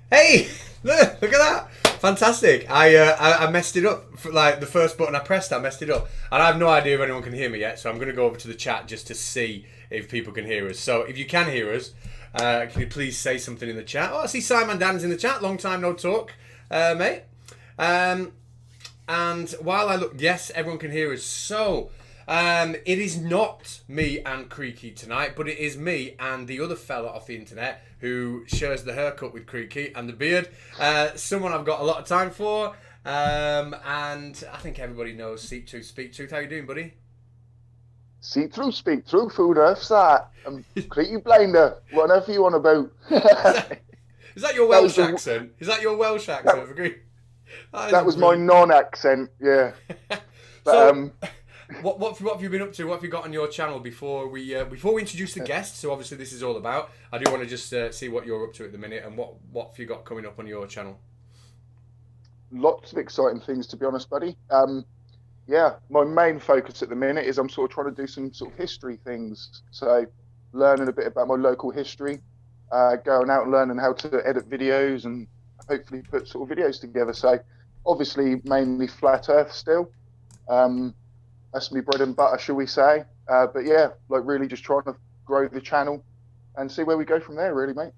Hey, look at that! Fantastic. I messed it up. Like the first button I pressed, I messed it up, and I have no idea if anyone can hear me yet. So I'm going to go over to the chat just to see if people can hear us. So if you can hear us, can you please say something in the chat? Oh, I see Simon Dan's in the chat. Long time no talk, mate. And while I look, yes, everyone can hear us. So it is not me and Creaky tonight, but it is me and the other fella off the internet who shares the haircut with Creaky and the beard. Someone I've got a lot of time for. And I think everybody knows Seek Truth, Speak Truth. How you doing, buddy? See through, speak through, food earth's that. I'm Creaky Blinder, whatever you want about. Is that your Welsh accent? Is that your Welsh accent? That was my non-accent, yeah. But, so, what have you been up to? What have you got on your channel before we introduce the guests? So obviously this is all about. I do want to just see what you're up to at the minute and what have you got coming up on your channel. Lots of exciting things, to be honest, buddy. Yeah, my main focus at the minute is I'm sort of trying to do some sort of history things. So learning a bit about my local history, going out and learning how to edit videos and hopefully put sort of videos together. So obviously mainly flat earth still. That's my bread and butter, shall we say. But yeah, like really just trying to grow the channel and see where we go from there, really, mate.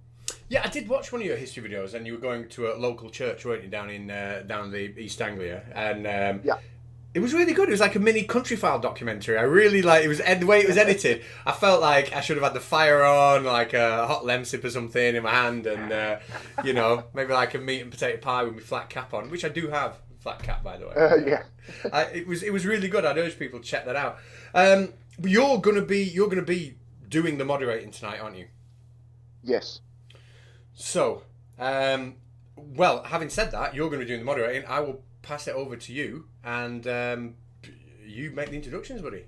Yeah, I did watch one of your history videos, and you were going to a local church, weren't you, down in the East Anglia? And Yeah. it was really good. It was like a mini Country File documentary. I really like it. Was the way it was edited. I felt like I should have had the fire on, like a hot lemsip or something in my hand, and maybe like a meat and potato pie with my flat cap on, which I do have. Flat cap, by the way. Yeah. It was really good. I'd urge people to check that out. But you're gonna be doing the moderating tonight, aren't you? Yes. So, well, having said that, you're going to be doing the moderating. I will pass it over to you, and you make the introductions, buddy.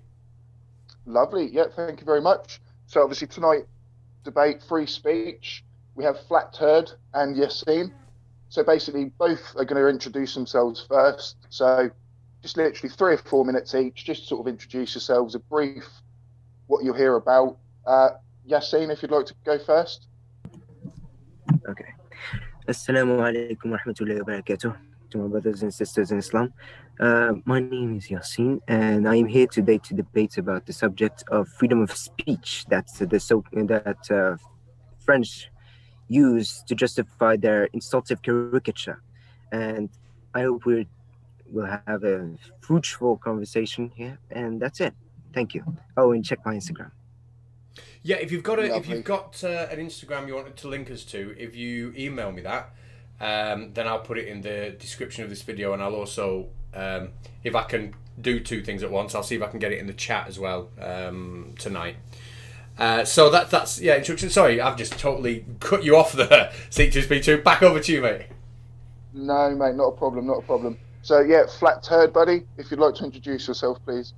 Lovely. Yeah, thank you very much. So obviously tonight, debate, free speech. We have Flat.turd and Yassine. So basically both are going to introduce themselves first. So just literally 3 or 4 minutes each, just sort of introduce yourselves, a brief, what you'll hear about. Yassine, if you'd like to go first. Okay. Assalamu alaikum wa rahmatullahi wa barakatuh to my brothers and sisters in Islam. My name is Yassine, and I am here today to debate about the subject of freedom of speech that French use to justify their insultive caricature. And I hope we'll have a fruitful conversation here, and that's it. Thank you. Oh, and check my Instagram. Yeah, if you've got an Instagram you wanted to link us to, if you email me that, then I'll put it in the description of this video, and I'll also, if I can do 2 things at once, I'll see if I can get it in the chat as well tonight. So that's instruction. Sorry, I've just totally cut you off there. Seek to speak to. Back over to you, mate. No, mate, not a problem, not a problem. So yeah, Flat.turd, buddy, if you'd like to introduce yourself, please.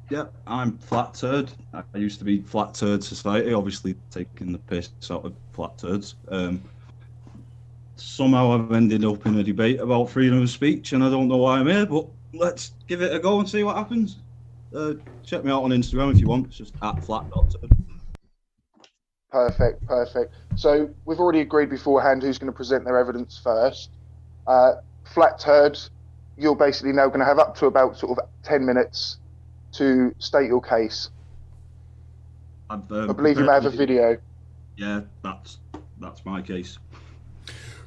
Yeah, I'm Flat.turd. I used to be Flat.turd Society, obviously taking the piss out of flat turds. Somehow I've ended up in a debate about freedom of speech, and I don't know why I'm here, but let's give it a go and see what happens. Check me out on Instagram if you want. It's just at flat.turd. Perfect. So we've already agreed beforehand who's going to present their evidence first. Flat.turd, you're basically now going to have up to about sort of 10 minutes to state your case. I believe you may have a video. Yeah, that's my case.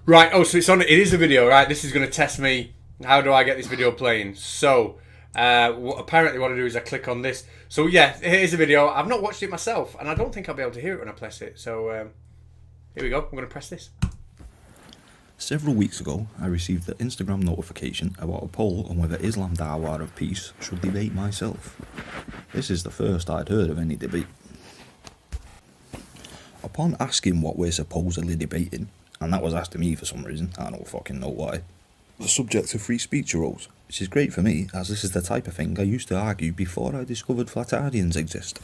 Right. Oh, so it is a video, right? This is going to test me. How do I get this video playing? So, apparently what I do is I click on this. So yeah, here's a video. I've not watched it myself, and I don't think I'll be able to hear it when I press it. So here we go. I'm going to press this. Several weeks ago, I received an Instagram notification about a poll on whether Islam Dawah of Peace should debate myself. This is the first I'd heard of any debate. Upon asking what we're supposedly debating, and that was asked to me for some reason, I don't fucking know why, the subject of free speech arose, which is great for me, as this is the type of thing I used to argue before I discovered Flatardians exist.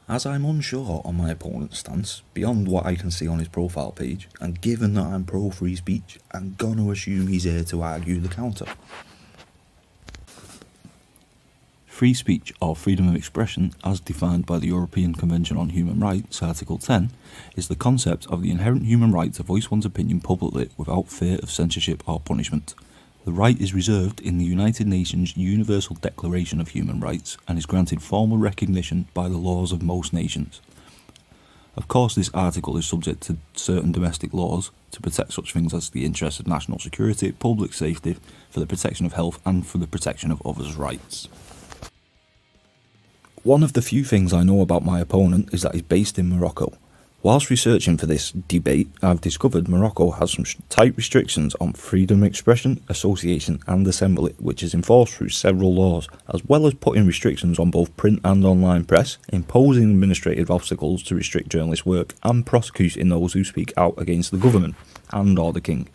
As I'm unsure on my opponent's stance, beyond what I can see on his profile page, and given that I'm pro-free speech, I'm gonna assume he's here to argue the counter. Free speech or freedom of expression, as defined by the European Convention on Human Rights, Article 10, is the concept of the inherent human right to voice one's opinion publicly without fear of censorship or punishment. The right is reserved in the United Nations Universal Declaration of Human Rights and is granted formal recognition by the laws of most nations. Of course, this article is subject to certain domestic laws to protect such things as the interests of national security, public safety, for the protection of health and for the protection of others' rights. One of the few things I know about my opponent is that he's based in Morocco. Whilst researching for this debate, I've discovered Morocco has some tight restrictions on freedom of expression, association and assembly, which is enforced through several laws, as well as putting restrictions on both print and online press, imposing administrative obstacles to restrict journalists' work, and prosecuting those who speak out against the government and or the king.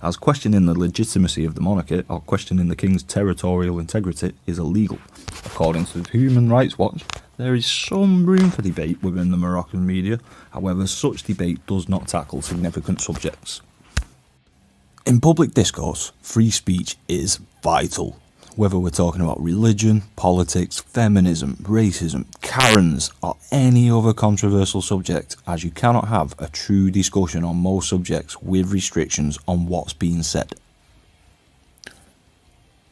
As questioning the legitimacy of the monarchy or questioning the king's territorial integrity is illegal. According to Human Rights Watch, there is some room for debate within the Moroccan media, however such debate does not tackle significant subjects. In public discourse, free speech is vital. Whether we're talking about religion, politics, feminism, racism, Karens, or any other controversial subject, as you cannot have a true discussion on most subjects with restrictions on what's being said.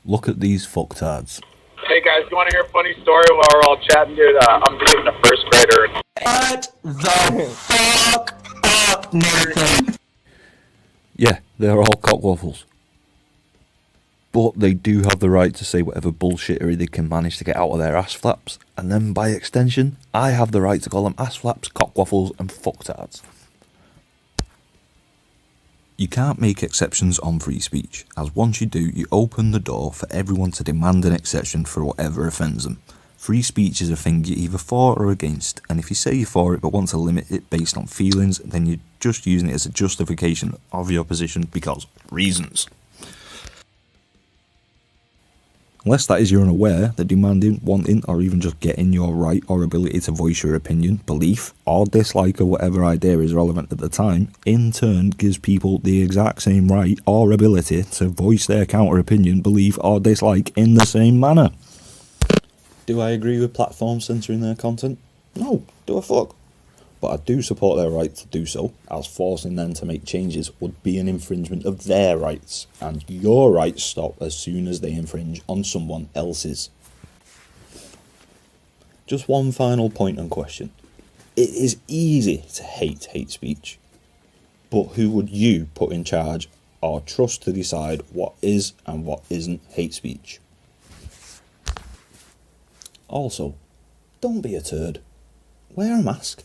Look at these fucktards. Hey guys, you want to hear a funny story while we're all chatting, dude? I'm dating a first grader. Shut the fuck up, Nathan. Yeah, they're all cockwaffles. But they do have the right to say whatever bullshittery they can manage to get out of their ass flaps, and then by extension, I have the right to call them ass flaps, cockwaffles and fucktards. You can't make exceptions on free speech, as once you do, you open the door for everyone to demand an exception for whatever offends them. Free speech is a thing you're either for or against, and if you say you're for it but want to limit it based on feelings, then you're just using it as a justification of your position because reasons. Unless that is you're unaware that demanding, wanting, or even just getting your right or ability to voice your opinion, belief, or dislike of whatever idea is relevant at the time, in turn gives people the exact same right or ability to voice their counter-opinion, belief, or dislike in the same manner. Do I agree with platforms censoring their content? No, do a fuck. But I do support their right to do so, as forcing them to make changes would be an infringement of their rights, and your rights stop as soon as they infringe on someone else's. Just one final point and question. It is easy to hate speech, but who would you put in charge or trust to decide what is and what isn't hate speech? Also, don't be a turd. Wear a mask.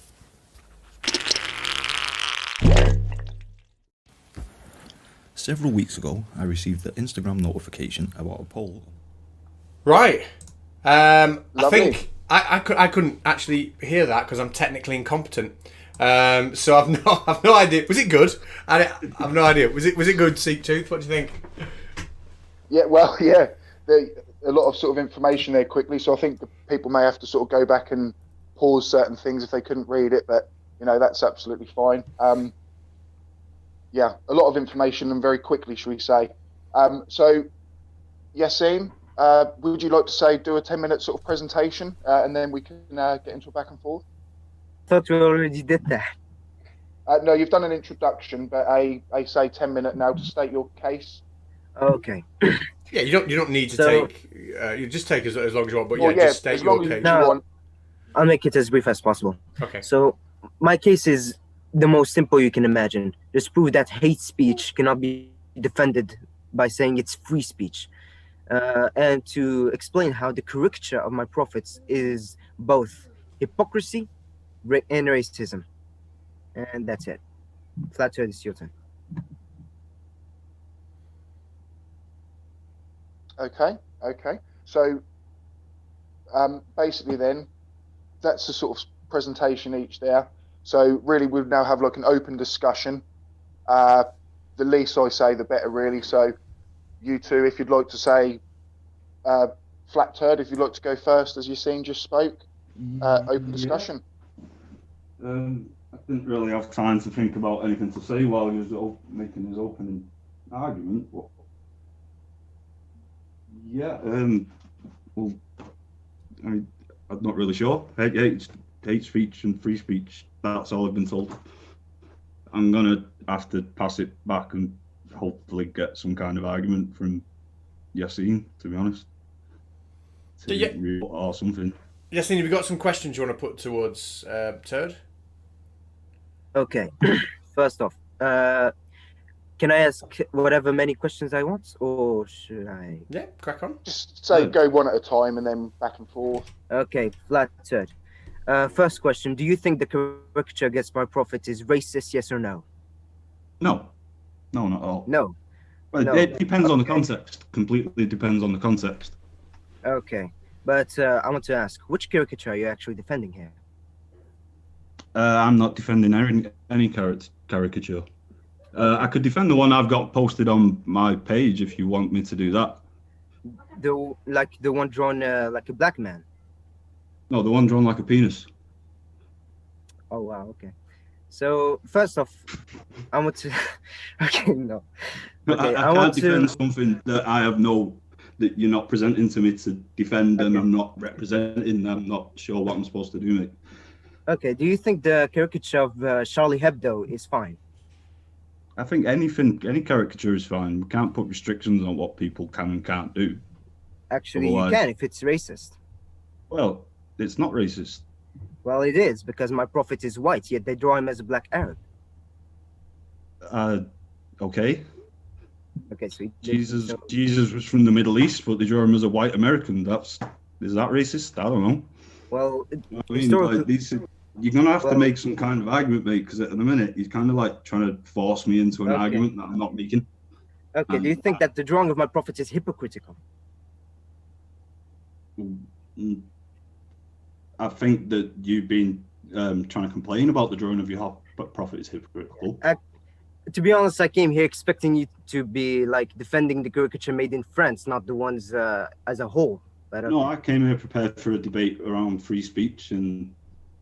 Several weeks ago, I received an Instagram notification about a poll. Right. I Lovely. think I couldn't actually hear that because I'm technically incompetent. So I've no idea. Was it good? I've no idea. Was it good, Seek Tooth? What do you think? Yeah, well, yeah, a lot of sort of information there quickly, so I think the people may have to sort of go back and pause certain things if they couldn't read it, but that's absolutely fine. Yeah, a lot of information and very quickly, shall we say. So, Yassine, would you like to do a 10-minute sort of presentation and then we can get into a back and forth? Thought we already did that. No, you've done an introduction, but I say 10-minute now to state your case. Okay. Yeah, you don't need to take. You just take as long as you want, but just state as long your as case. you want. I'll make it as brief as possible. Okay. So my case is the most simple you can imagine. Just prove that hate speech cannot be defended by saying it's free speech. And to explain how the caricature of my prophets is both hypocrisy and racism. And that's it. Flat.turd, it's your turn. Okay. So basically then, that's the sort of presentation each there. So really we'll now have like an open discussion. The least I say, the better really. So you two, if you'd like to say Flat.turd, if you'd like to go first, as Yassine just spoke, open discussion. I didn't really have time to think about anything to say while he was making his opening argument. But yeah, well, I'm not really sure. Hate speech and free speech. That's all I've been told. I'm gonna have to pass it back and hopefully get some kind of argument from Yassine, to be honest. Or something. Yassine, have you got some questions you want to put towards Turd? Okay. First off, can I ask whatever many questions I want, or should I? Yeah, crack on. Just say go one at a time and then back and forth. Okay, flat.turd. First question: do you think the caricature against my prophet is racist? Yes or no? No, not at all. No. Well, No. it depends on the context. Completely depends on the context. Okay, but I want to ask, which caricature are you actually defending here? I'm not defending any caricature. I could defend the one I've got posted on my page if you want me to do that. The one drawn like a black man. No, the one drawn like a penis. Oh wow, okay. So first off, I want to. Okay, no. Okay, I can't defend something that that you're not presenting to me to defend, and I'm not representing. I'm not sure what I'm supposed to do, mate. Okay, do you think the caricature of Charlie Hebdo is fine? I think any caricature is fine. We can't put restrictions on what people can and can't do. Actually, you can if it's racist. Well, it's not racist. Well, it is, because my prophet is white, yet they draw him as a black Arab. Okay. Okay, so Jesus was from the Middle East, but they draw him as a white American. Is that racist? I don't know. Well, you're gonna have to make some kind of argument, mate, because at the minute he's kind of like trying to force me into an argument that I'm not making. Okay, do you think that the drawing of my prophet is hypocritical? I think that you've been trying to complain about the drawing of your prophet is hypocritical. To be honest, I came here expecting you to be like defending the caricature made in France, not the ones as a whole. But, No, I came here prepared for a debate around free speech and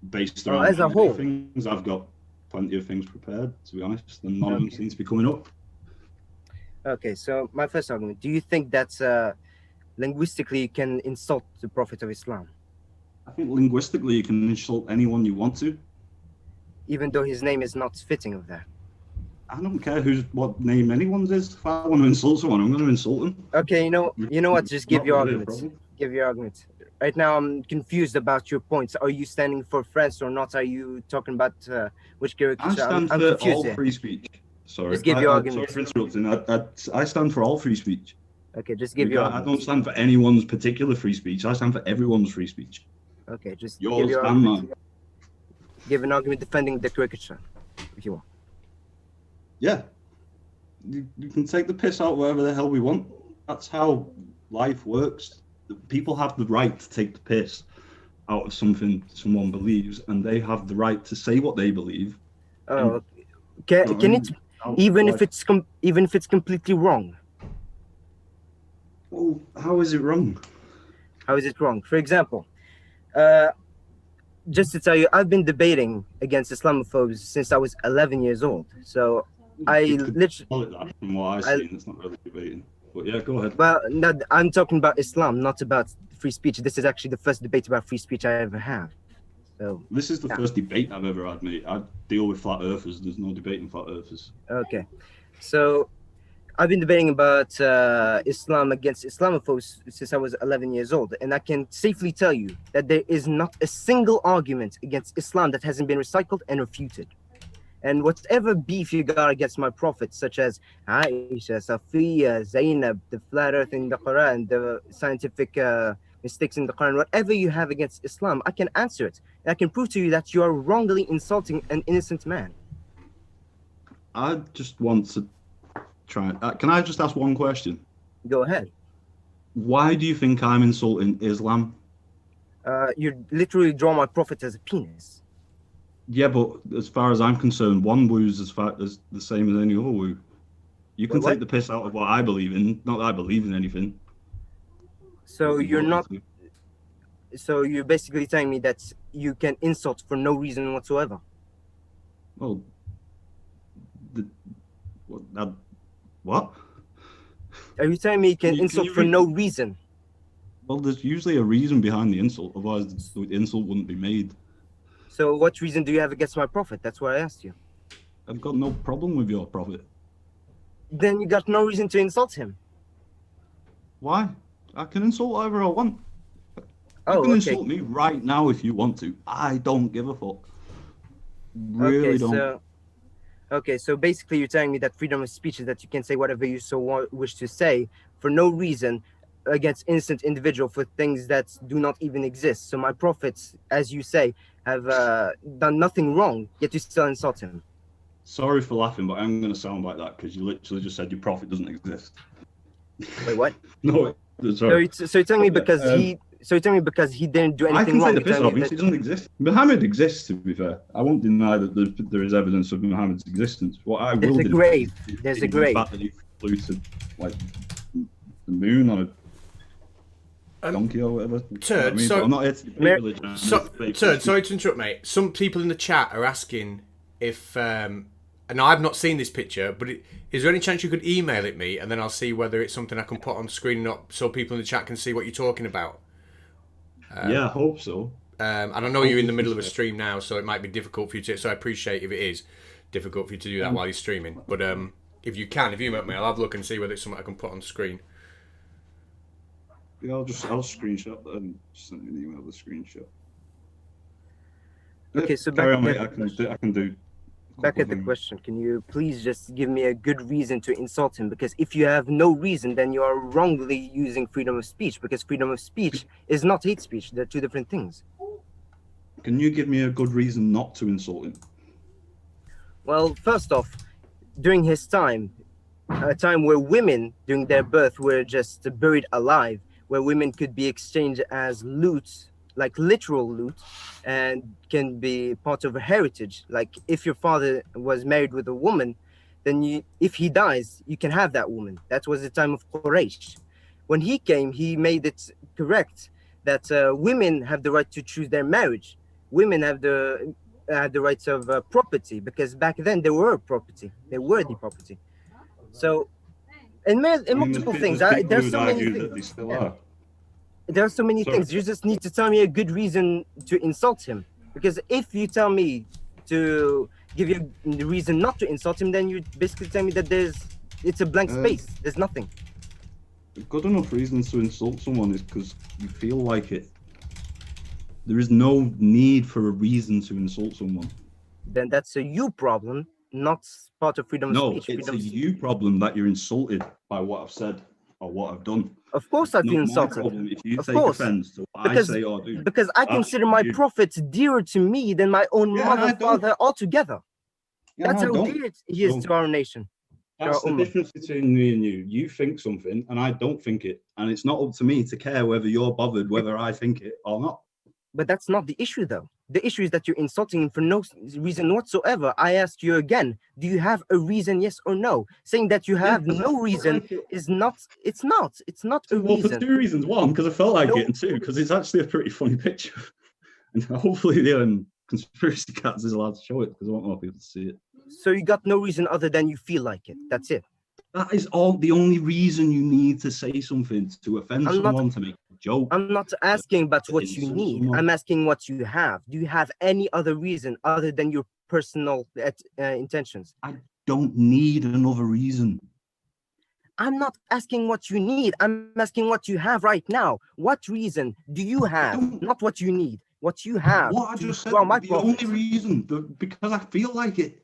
based around as a whole things. I've got plenty of things prepared, to be honest, and none of them seem to be coming up. Okay, so my first argument: do you think that linguistically you can insult the Prophet of Islam? I think linguistically you can insult anyone you want to, even though his name is not fitting of that. I don't care what name anyone's is. If I want to insult someone, I'm going to insult them. Okay, you know what? Just give your arguments. Give your arguments. Right now, I'm confused about your points. Are you standing for France or not? Are you talking about which caricature? I stand for all free speech. Sorry. Just give your argument. Sorry for interrupting. I stand for all free speech. Okay, just give your argument. I don't stand for anyone's particular free speech. I stand for everyone's free speech. Okay, just yours give your and argument. mine. Give an argument defending the caricature, if you want. Yeah. You can take the piss out wherever the hell we want. That's how life works. People have the right to take the piss out of something someone believes, and they have the right to say what they believe. Oh, can it even if it's completely wrong? Well, how is it wrong? How is it wrong? For example, just to tell you, I've been debating against Islamophobes since I was 11 years old. So I literally call it that from what I've seen. It's not really debating. But yeah, go ahead. Well, no, I'm talking about Islam, not about free speech. This is actually the first debate about free speech I ever have. So this is the first debate I've ever had, mate. I deal with flat earthers. There's no debating flat earthers. Okay, so I've been debating about Islam against Islamophobes since I was 11 years old, and I can safely tell you that there is not a single argument against Islam that hasn't been recycled and refuted. And whatever beef you got against my prophets, such as Aisha, Safiya, Zainab, the flat earth in the Quran, the scientific mistakes in the Quran, whatever you have against Islam, I can answer it. And I can prove to you that you are wrongly insulting an innocent man. I just want to try. Can I just ask one question? Go ahead. Why do you think I'm insulting Islam? You literally draw my prophet as a penis. Yeah, but as far as I'm concerned, one woo's as the same as any other woo. You can take the piss out of what I believe in, not that I believe in anything. So you're not. So you're basically telling me that you can insult for no reason whatsoever. Well, what? Are you telling me you can insult for no reason? Well, there's usually a reason behind the insult, otherwise the insult wouldn't be made. So what reason do you have against my prophet? That's what I asked you. I've got no problem with your prophet. Then you got no reason to insult him. Why? I can insult whoever I want. You Oh, can okay. insult me right now if you want to. I don't give a fuck. Really don't. Okay, so basically you're telling me that freedom of speech is that you can say whatever you so wish to say for no reason against innocent individual for things that do not even exist. So my prophets, as you say, have done nothing wrong, yet you still insult him. Sorry for laughing, but I'm going to sound like that because you literally just said your prophet doesn't exist. Wait, what? No, sorry. So you're telling me because he didn't do anything wrong. I can take the piss off. He doesn't exist. Muhammad exists, to be fair. I won't deny that there is evidence of Muhammad's existence. What I will do grave. There's a grave. The fact that he flew to like the moon on a donkey or whatever. Turd, I mean, so I'm not here to debate religion. Turd, sorry to interrupt, mate. Some people in the chat are asking if, and I've not seen this picture, but is there any chance you could email it me, and then I'll see whether it's something I can put on screen up so people in the chat can see what you're talking about? Yeah, I hope so. And I know you're in the middle of a stream now, so it might be difficult for you to. So I appreciate if it is difficult for you to do that while you're streaming. But if you email me, I'll have a look and see whether it's something I can put on screen. Yeah, I'll screenshot and send you an email with a screenshot. Okay, so carry on, mate. I can do. Back at the question, can you please just give me a good reason to insult him? Because if you have no reason, then you are wrongly using freedom of speech, because freedom of speech is not hate speech. They're two different things. Can you give me a good reason not to insult him? Well, first off, during his time, a time where women during their birth were just buried alive, where women could be exchanged as loot, like literal loot, and can be part of a heritage. Like if your father was married with a woman, then if he dies, you can have that woman. That was the time of Quraysh. When he came, he made it correct that women have the right to choose their marriage. Women have the rights of property, because back then they were property. They were the property. So, in multiple things. There's so many things. There are so many things. You just need to tell me a good reason to insult him. Because if you tell me to give you the reason not to insult him, then you basically tell me that it's a blank space. There's nothing. Good enough reasons to insult someone is because you feel like it. There is no need for a reason to insult someone. Then that's a you problem, not part of freedom of speech. No, it's a you problem that you're insulted by what I've said or what I've done. Of course I've been insulted. If you take offense to what I say or do. Because I consider my prophets dearer to me than my own mother, father altogether. That's how dear he is to our nation. That's the difference between me and you. You think something and I don't think it. And it's not up to me to care whether you're bothered whether I think it or not. But that's not the issue, though. The issue is that you're insulting him for no reason whatsoever. I ask you again, do you have a reason, yes or no? Saying that you have no reason is not, it's not a reason. Well, for two reasons. One, because I felt like it, and two, because it's actually a pretty funny picture. And hopefully the conspiracy cats is allowed to show it, because I want more people to see it. So you got no reason other than you feel like it. That's it. That is the only reason you need to say something to offend someone, to make a joke. I'm not asking about what you need. I'm asking what you have. Do you have any other reason other than your personal intentions? I don't need another reason. I'm not asking what you need. I'm asking what you have right now. What reason do you have? Not what you need. What you have. What I just said, the only reason, because I feel like it.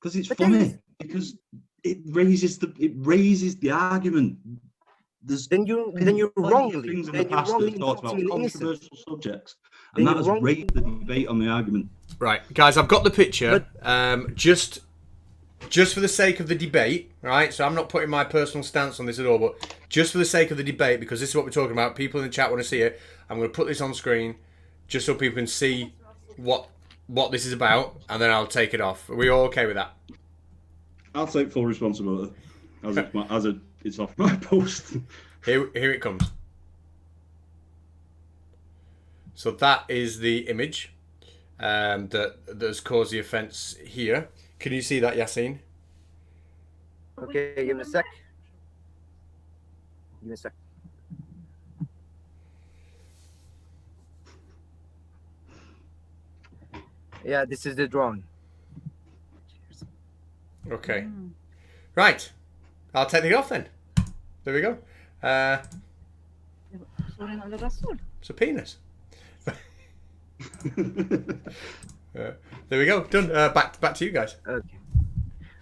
Because it's funny. Because it raises the argument. Then you're wrongly. Things in the past that have talked about controversial subjects, and that has raised the debate on the argument. Right, guys, I've got the picture. Just for the sake of the debate, right? So I'm not putting my personal stance on this at all, but just for the sake of the debate, because this is what we're talking about. People in the chat want to see it. I'm going to put this on screen just so people can see what this is about, and then I'll take it off. Are we all okay with that? I'll take full responsibility as it's off my post. Here it comes. So that is the image that has caused the offence here. Can you see that, Yassine? Okay, give me a sec. Yeah, this is the drawing. Okay. Right. I'll take it off then. There we go. It's a penis. There we go. Done. Back to you guys.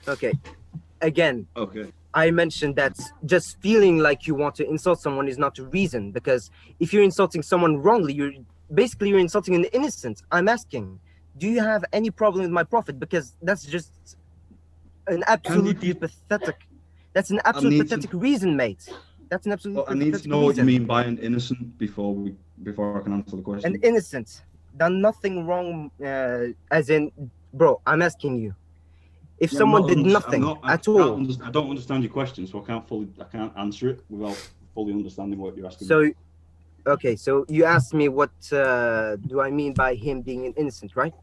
Okay. Again. Okay. I mentioned that just feeling like you want to insult someone is not a reason, because if you're insulting someone wrongly, you're insulting an innocent. I'm asking, do you have any problem with my prophet? Because that's just an absolutely pathetic. That's an absolute pathetic reason, mate. That's an absolute. I need to know what you mean by an innocent before I can answer the question. An innocent, done nothing wrong, as in, bro. I'm asking you. If someone did nothing at all, I don't understand your question, so I can't answer it without fully understanding what you're asking. So, okay, so you asked me what do I mean by him being an innocent, right?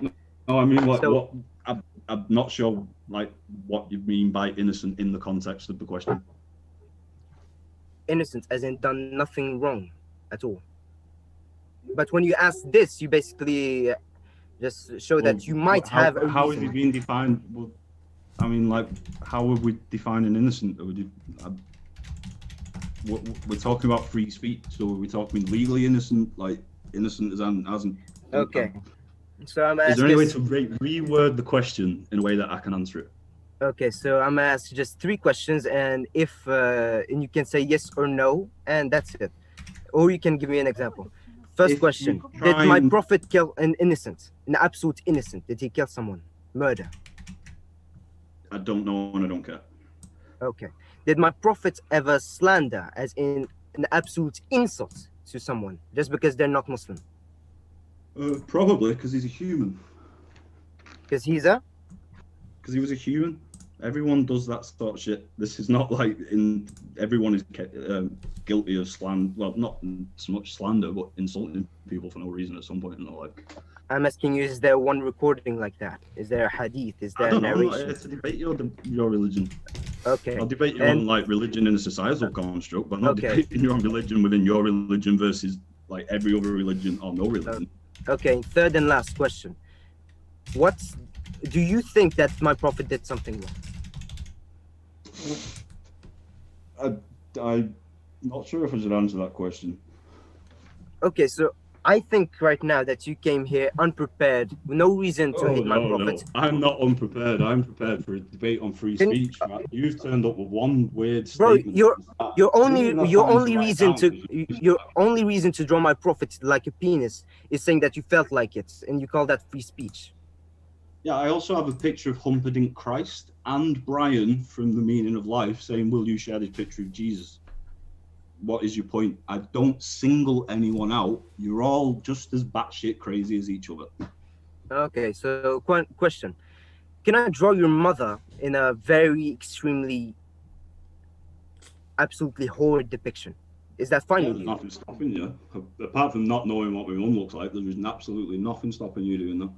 No, I mean what I'm not sure like what you mean by innocent in the context of the question. Innocent, as in done nothing wrong at all. But when you ask this, you basically just show that you might have a reason. How is it being defined? Well, I mean, like, how would we define an innocent? We're talking about free speech, so we're talking legally innocent, like innocent as in. Okay. So I'm asking. Is there any way to reword the question in a way that I can answer it? Okay, so I'm gonna ask just 3 questions, and if and you can say yes or no, and that's it. Or you can give me an example. First question: did my prophet kill an innocent, an absolute innocent? Did he kill someone? Murder? I don't know and I don't care. Okay. Did my prophet ever slander, as in an absolute insult to someone, just because they're not Muslim? Probably, because he's a human. Because he was a human. Everyone does that sort of shit. This is not like everyone is guilty of slander. Well, not so much slander, but insulting people for no reason at some point in their life. I'm asking you: is there one recording like that? Is there a hadith? Is there a narration? I don't know. It's a debate your religion. Okay. I'll debate you on like religion in a societal construct, but I'm not debating your religion within your religion versus like every other religion or no religion. Okay. Third and last question: do you think that my prophet did something wrong? I'm not sure if I should answer that question. Okay, so I think right now that you came here unprepared, with no reason to hate my prophet. No. I'm not unprepared. I'm prepared for a debate on free speech. You've turned up with one weird statement. Bro, your only reason to draw my prophet like a penis is saying that you felt like it, and you call that free speech. Yeah, I also have a picture of Humperdinck Christ and Brian from The Meaning of Life saying, will you share this picture of Jesus? What is your point? I don't single anyone out. You're all just as batshit crazy as each other. Okay, so question. Can I draw your mother in a very extremely, absolutely horrid depiction? Is that fine with you? Nothing stopping you. Apart from not knowing what my mum looks like, there is absolutely nothing stopping you doing that.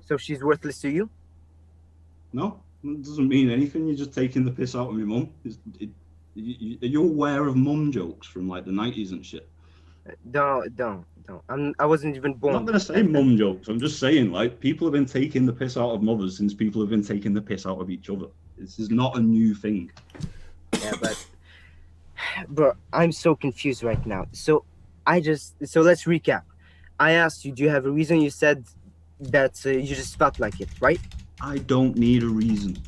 So she's worthless to you? No, it doesn't mean anything. You're just taking the piss out of my mum. Are you aware of mum jokes from like the 90s and shit? Don't. I wasn't even born. I'm not gonna say mum jokes. I'm just saying like people have been taking the piss out of mothers since people have been taking the piss out of each other. This is not a new thing. Yeah, but I'm so confused right now. So let's recap. I asked you, do you have a reason? You said that you just felt like it, right? I don't need a reason.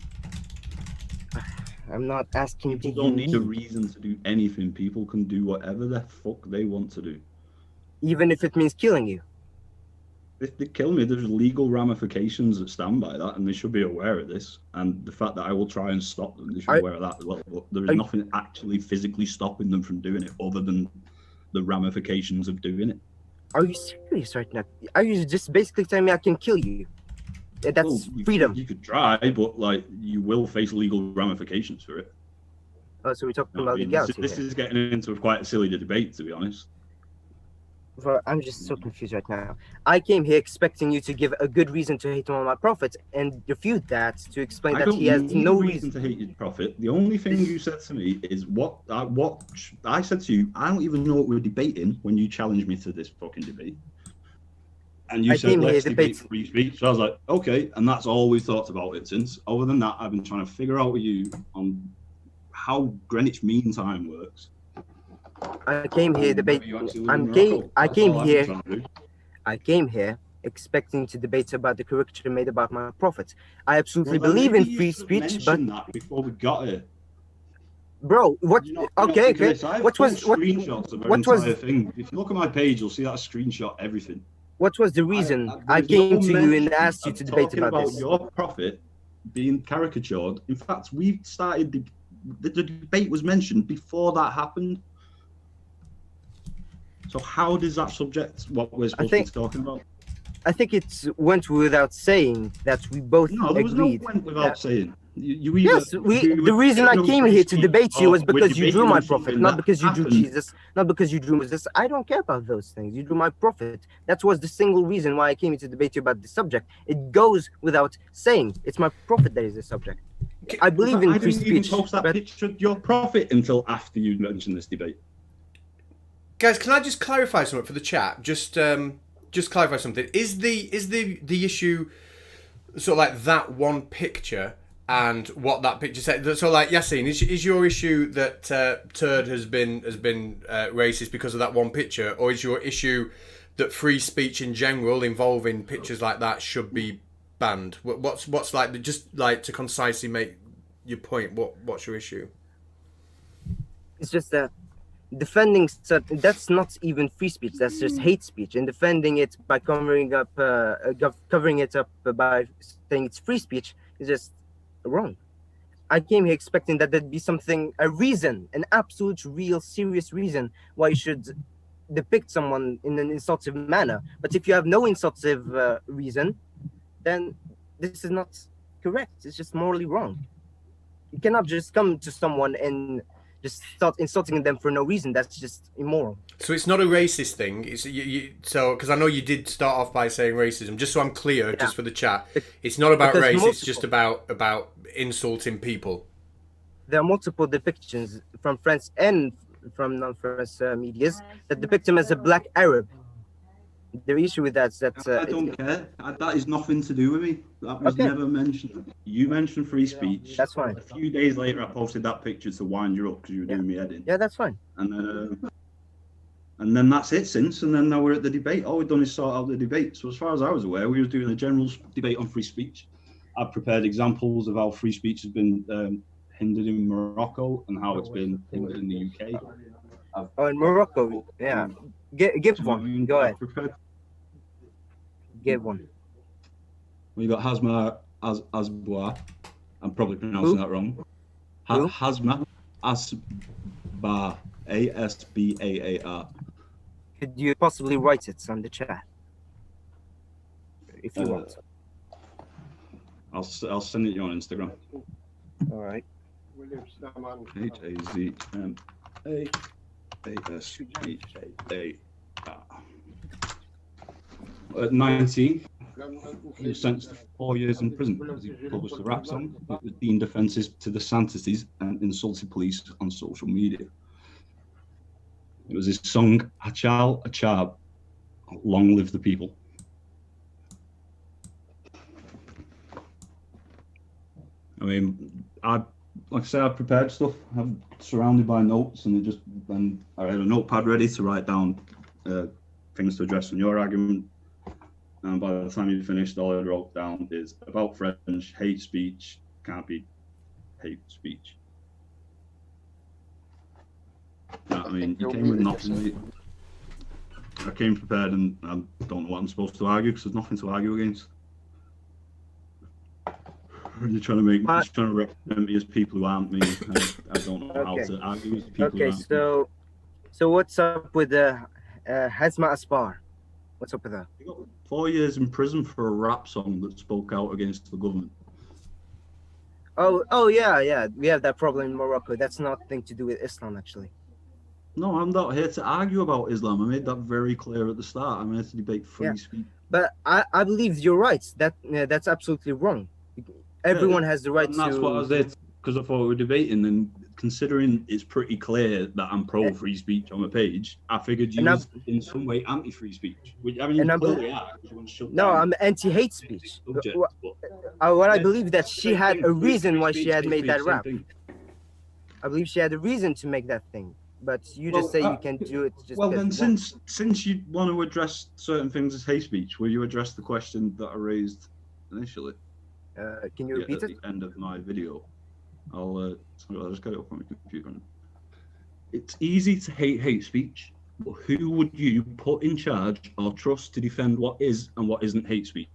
I'm not asking. People don't need a reason to do anything. People can do whatever the fuck they want to do. Even if it means killing you? If they kill me, there's legal ramifications that stand by that, and they should be aware of this. And the fact that I will try and stop them, they should be aware of that as well. But there is nothing actually physically stopping them from doing it other than the ramifications of doing it. Are you serious right now? Are you just basically telling me I can kill you? That's freedom. You could try, but like you will face legal ramifications for it. Oh, so we're talking about legality. This is getting into quite a silly debate, to be honest. Bro, I'm just so confused right now. I came here expecting you to give a good reason to hate one of my prophets and refute that to explain that he has no reason to hate your prophet. The only thing you said to me is what I said to you. I don't even know what we're debating when you challenged me to this fucking debate. And you I said, came let's here debate debate. free speech. So I was like, okay. And that's all we've thought about it since. Other than that, I've been trying to figure out with you on how Greenwich Mean Time works. I came here and debate. whether you actually live in Morocco. I That's came all I've been here. trying to do. I came here expecting to debate about the caricature made about my prophet. I absolutely Well, then believe in maybe you free should have speech, but mentioned that before we got here. bro, what? You're not Okay, thinking okay. this. I have What full was what? screenshots of our What entire was thing. If you look at my page, you'll see that I screenshot everything. what was the reason I There's came no to you and mention asked you of to debate talking about this? your prophet being caricatured. In fact, we started the debate was mentioned before that happened. So how does that subject what we're supposed to be talking about? I think it went without saying that we both No, there was no agreed. went without saying. You either, Yes, the reason I came here to debate you was because you drew my prophet, not because you drew Jesus, not because you drew Moses. I don't care about those things. You drew my prophet. That was the single reason why I came here to debate you about the subject. It goes without saying. It's my prophet that is the subject. I believe in free speech. I didn't even post that picture of your prophet until after you mentioned this debate. Guys, can I just clarify something for the chat? Just clarify something. Is the issue sort of like that one picture and what that picture said? So, like Yassine, is your issue that Turd has been racist because of that one picture, or is your issue that free speech in general involving pictures like that should be banned? What's like, just like to concisely make your point? What's your issue? It's just that defending that's not even free speech. That's just hate speech, and defending it by covering it up by saying it's free speech is just wrong. I came here expecting that there'd be a reason, an absolute, real, serious reason why you should depict someone in an insultive manner. But if you have no insultive reason, then this is not correct. It's just morally wrong. You cannot just come to someone and just start insulting them for no reason. That's just immoral. So it's not a racist thing. It's so because I know you did start off by saying racism. Just so I'm clear, just for the chat, it's not about race. It's just about insulting people. There are multiple depictions from French and from non-French medias that depict him as a black Arab. The issue with that is that I don't care. That is nothing to do with me. That was never mentioned. You mentioned free speech. That's fine. A few days later, I posted that picture to wind you up because you were doing me head in. Yeah, that's fine. And then that's it since. And then now we're at the debate. All we've done is sort out the debate. So as far as I was aware, we were doing a general debate on free speech. I've prepared examples of how free speech has been hindered in Morocco and how it's been hindered in the UK. In Morocco, yeah. Give one. Go ahead. Give one. We got Hasma Asboa. I'm probably pronouncing that wrong. Hasma Asbar. Asbaar. Could you possibly write it on the chat? If you want. I'll send it you on Instagram. All right. HAZMAASBAAR. At 19, he was sentenced to 4 years in prison because he published a rap song that was deemed offensive to the sanctities and insulted police on social media. It was his song Achal Achab, Long Live the People. I mean, like I say, I've prepared stuff. I'm surrounded by notes, and I had a notepad ready to write down things to address on your argument. And by the time you finished, all I wrote down is about French, hate speech can't be hate speech. I mean, you came with nothing. I came prepared, and I don't know what I'm supposed to argue because there's nothing to argue against. You're trying to represent me as people who aren't me. I don't know how to argue with people who aren't me. So what's up with Hasma Asbar? What's up with that? He got 4 years in prison for a rap song that spoke out against the government. Oh yeah. We have that problem in Morocco. That's nothing to do with Islam, actually. No, I'm not here to argue about Islam. I made that very clear at the start. I'm here to debate free speech. But I believe you're right. That's absolutely wrong. Everyone has the right to. And that's what I was there because I thought we were debating, and considering it's pretty clear that I'm pro free speech on my page, I figured you was in some way anti-free speech. Which, I mean, you clearly are. You want to shut no, down I'm anti-hate speech. subject, What I believe that she had a reason why she had made that same rap. thing. I believe she had a reason to make that thing. But you just say you can do it just Well, because then, you want. since you want to address certain things as hate speech, will you address the question that I raised initially? Can you repeat at it? the end of my video. I'll just get it up on my computer. It's easy to hate speech, but who would you put in charge or trust to defend what is and what isn't hate speech?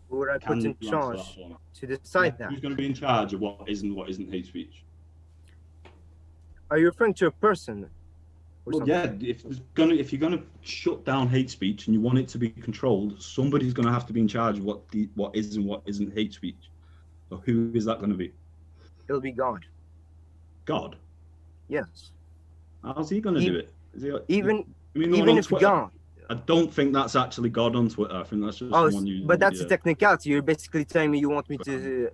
Who would I put in charge to decide that? Who's going to be in charge of what is and what isn't hate speech? Are you referring to a person? Well, yeah. If you're gonna shut down hate speech and you want it to be controlled, somebody's going to have to be in charge of what is and what isn't hate speech. So who is that going to be? It'll be God. God. Yes. How's he going to do it? Is he, even if Twitter? God. I don't think that's actually God on Twitter. I think that's just someone using. But that's a technicality. You're basically telling me you want me to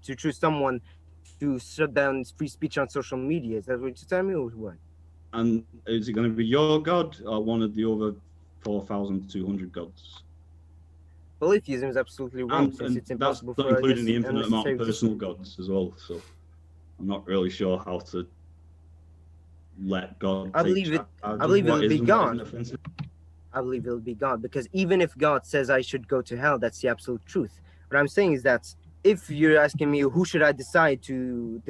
choose someone to shut down free speech on social media. Is that what you're telling me, or what? And is it going to be your God or one of the other 4,200 gods? Polytheism is absolutely wrong, since it's impossible that's for not including the infinite amount of personal existence. gods as well. So I'm not really sure how to let God. I believe it'll be God. I believe it'll be God, because even if God says I should go to hell, that's the absolute truth. What I'm saying is that if you're asking me who should I decide to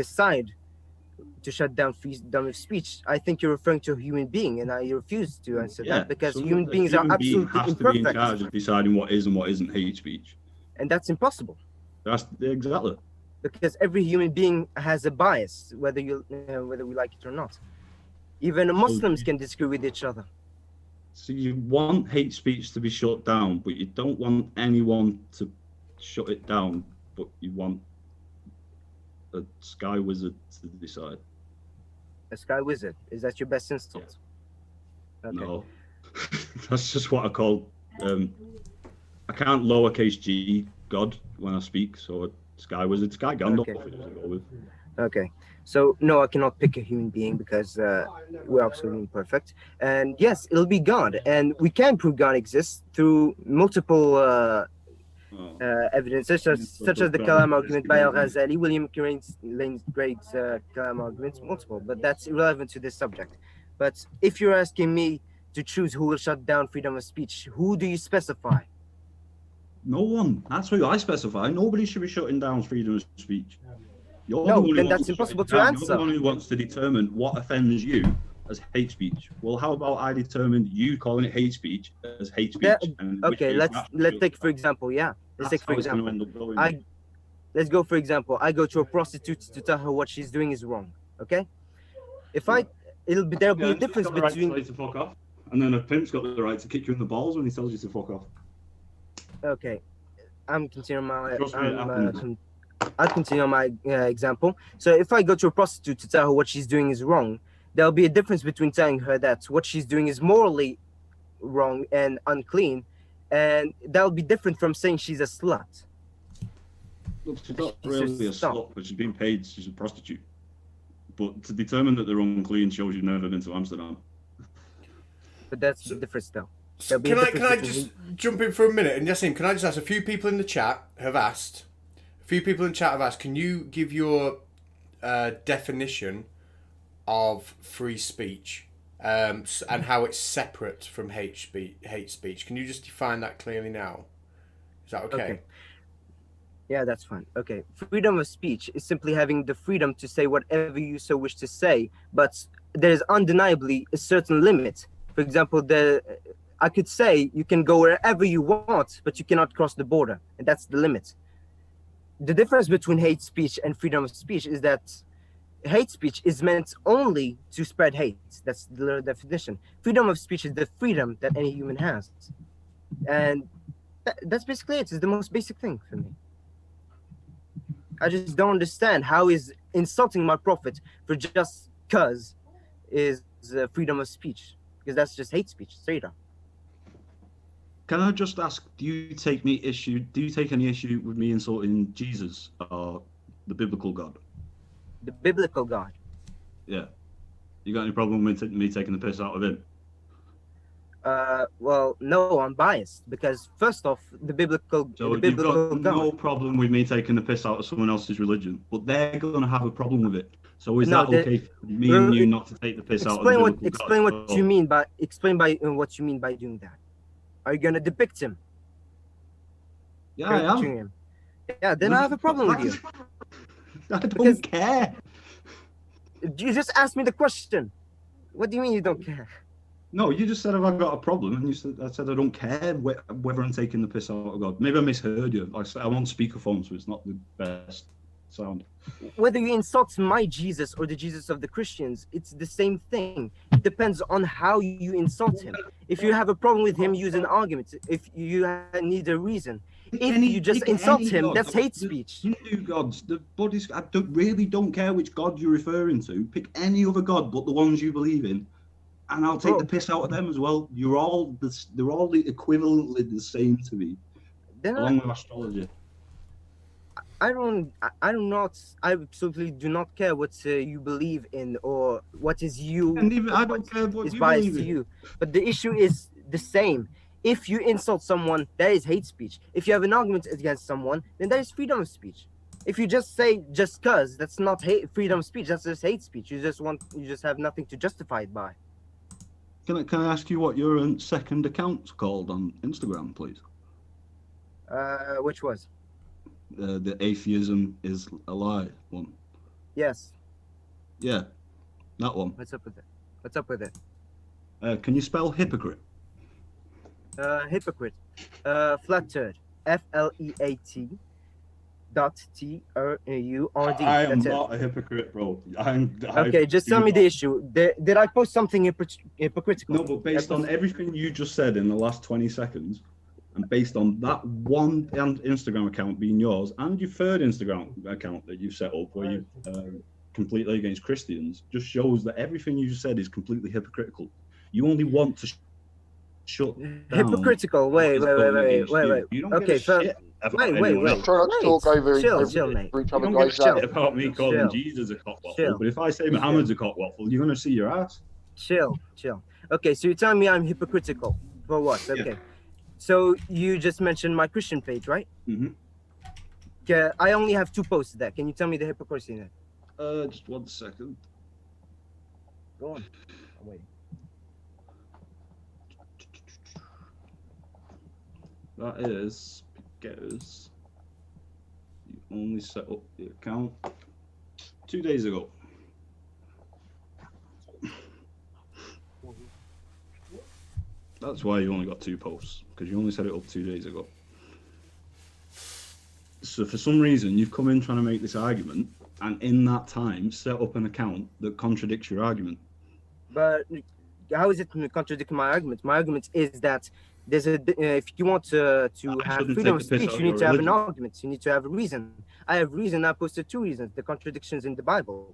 shut down freedom of speech, I think you're referring to a human being, and I refuse to answer that, because human beings are absolutely has to be in charge of deciding what is and what isn't hate speech. And that's impossible. That's exactly. Because every human being has a bias, whether we like it or not. Even Muslims can disagree with each other. So you want hate speech to be shut down, but you don't want anyone to shut it down, but you want a sky wizard to decide. A sky wizard? Is that your best insult? Yeah. Okay. No. That's just what I call I can't lowercase g God when I speak, so a sky wizard, Sky Gandalf. Okay. Okay. So no, I cannot pick a human being, because we're absolutely imperfect. And yes, it'll be God, and we can prove God exists through multiple evidence, such as the Kalam argument by Al-Ghazali, William Lane's great Kalam arguments, multiple, but that's irrelevant to this subject. But if you're asking me to choose who will shut down freedom of speech, who do you specify? No one. That's who I specify. Nobody should be shutting down freedom of speech. Then that's impossible to answer. You're the one who wants to determine what offends you as hate speech. Well, how about I determine you calling it hate speech as hate speech? Okay, let's take for example. Yeah, let's take for example. Let's go for example. I go to a prostitute to tell her what she's doing is wrong. Okay, there'll be a difference between. Right to fuck off, and then a pimp's got the right to kick you in the balls when he tells you to fuck off. Okay, I'm continuing my. I'll continue my example. So if I go to a prostitute to tell her what she's doing is wrong, there'll be a difference between telling her that what she's doing is morally wrong and unclean, and that'll be different from saying she's a slut. Look, she's not really a slut, but she's being paid. She's a prostitute. But to determine that they're unclean shows you've never been to Amsterdam. But that's different still. Can I just jump in for a minute? And Yassine, can I just ask, a few people in the chat have asked, can you give your definition of free speech and how it's separate from hate speech? Can you just define that clearly now? Is that okay? Yeah, that's fine. Okay. Freedom of speech is simply having the freedom to say whatever you so wish to say, but there is undeniably a certain limit. For example, I could say you can go wherever you want, but you cannot cross the border, and that's the limit. The difference between hate speech and freedom of speech is that hate speech is meant only to spread hate. That's the definition. Freedom of speech is the freedom that any human has. And that's basically it. It's the most basic thing for me. I just don't understand how is insulting my prophet for just cause is freedom of speech, because that's just hate speech, straight up. Can I just ask, do you take any issue with me insulting Jesus or the biblical God? the biblical God. Yeah. You got any problem with me taking the piss out of him? Well, no, I'm biased because first off, the biblical You've got God. no problem with me taking the piss out of someone else's religion, but they're going to have a problem with it. So is that okay for me and you not to take the piss out of the biblical God? Explain what you mean by what you mean by doing that. Are you going to depict him? Yeah, I am. Him? Yeah, then I have a problem with you. I don't care. You just asked me the question. What do you mean you don't care? No, you just said, have I got a problem? And I said, I don't care whether I'm taking the piss out of God. Maybe I misheard you. I'm on speakerphone, so it's not the best sound. Whether you insult my Jesus or the Jesus of the Christians, it's the same thing. It depends on how you insult him. If you have a problem with him, use an argument. If you need a reason. If you just insult him, that's hate speech. Hindu gods, the Buddhist, I really don't care which God you're referring to. Pick any other God but the ones you believe in, and I'll take the piss out of them as well. They're all equivalently the same to me, along with astrology. I absolutely do not care what you believe in or what is you. And even I don't care what is you biased believe to in. you. But the issue is the same. If you insult someone, that is hate speech. If you have an argument against someone, then that is freedom of speech. If you just say just cause, that's not freedom of speech. That's just hate speech. You just have nothing to justify it by. Can I ask you what your second account's called on Instagram, please? Which was? The atheism is a lie one. Yes. Yeah, that one. What's up with it? Can you spell hypocrite? Hypocrite. Flat.turd. FLEAT. .TURD. I am not a hypocrite, bro. Okay, just tell me the issue. Did I post something hypocritical? No, but based on everything you just said in the last 20 seconds, and based on that one Instagram account being yours, and your third Instagram account that you've set up where you completely against Christians, just shows that everything you just said is completely hypocritical. You only want to shut down. Hypocritical. Wait. You don't okay, give a shit about wait. Try not to talk over chill, each mate. other, You don't give a shit about me calling Jesus a cockwaffle, but if I say Muhammad's a cockwaffle, you're going to see your ass. Chill. Okay, so you're telling me I'm hypocritical. For what? Okay. Yeah. So you just mentioned my Christian page, right? Mm-hmm. Okay, I only have 2 posts there. Can you tell me the hypocrisy in it? Just 1 second. Go on. I'm waiting. That is because you only set up the account 2 days ago. That's why you only got 2 posts, because you only set it up 2 days ago. So for some reason, you've come in trying to make this argument, and in that time, set up an account that contradicts your argument. But how is it contradicting my argument? My argument is that there's if you want to have freedom of speech, you need to have an argument. You need to have a reason. I have reason. I posted 2 reasons. The contradictions in the Bible.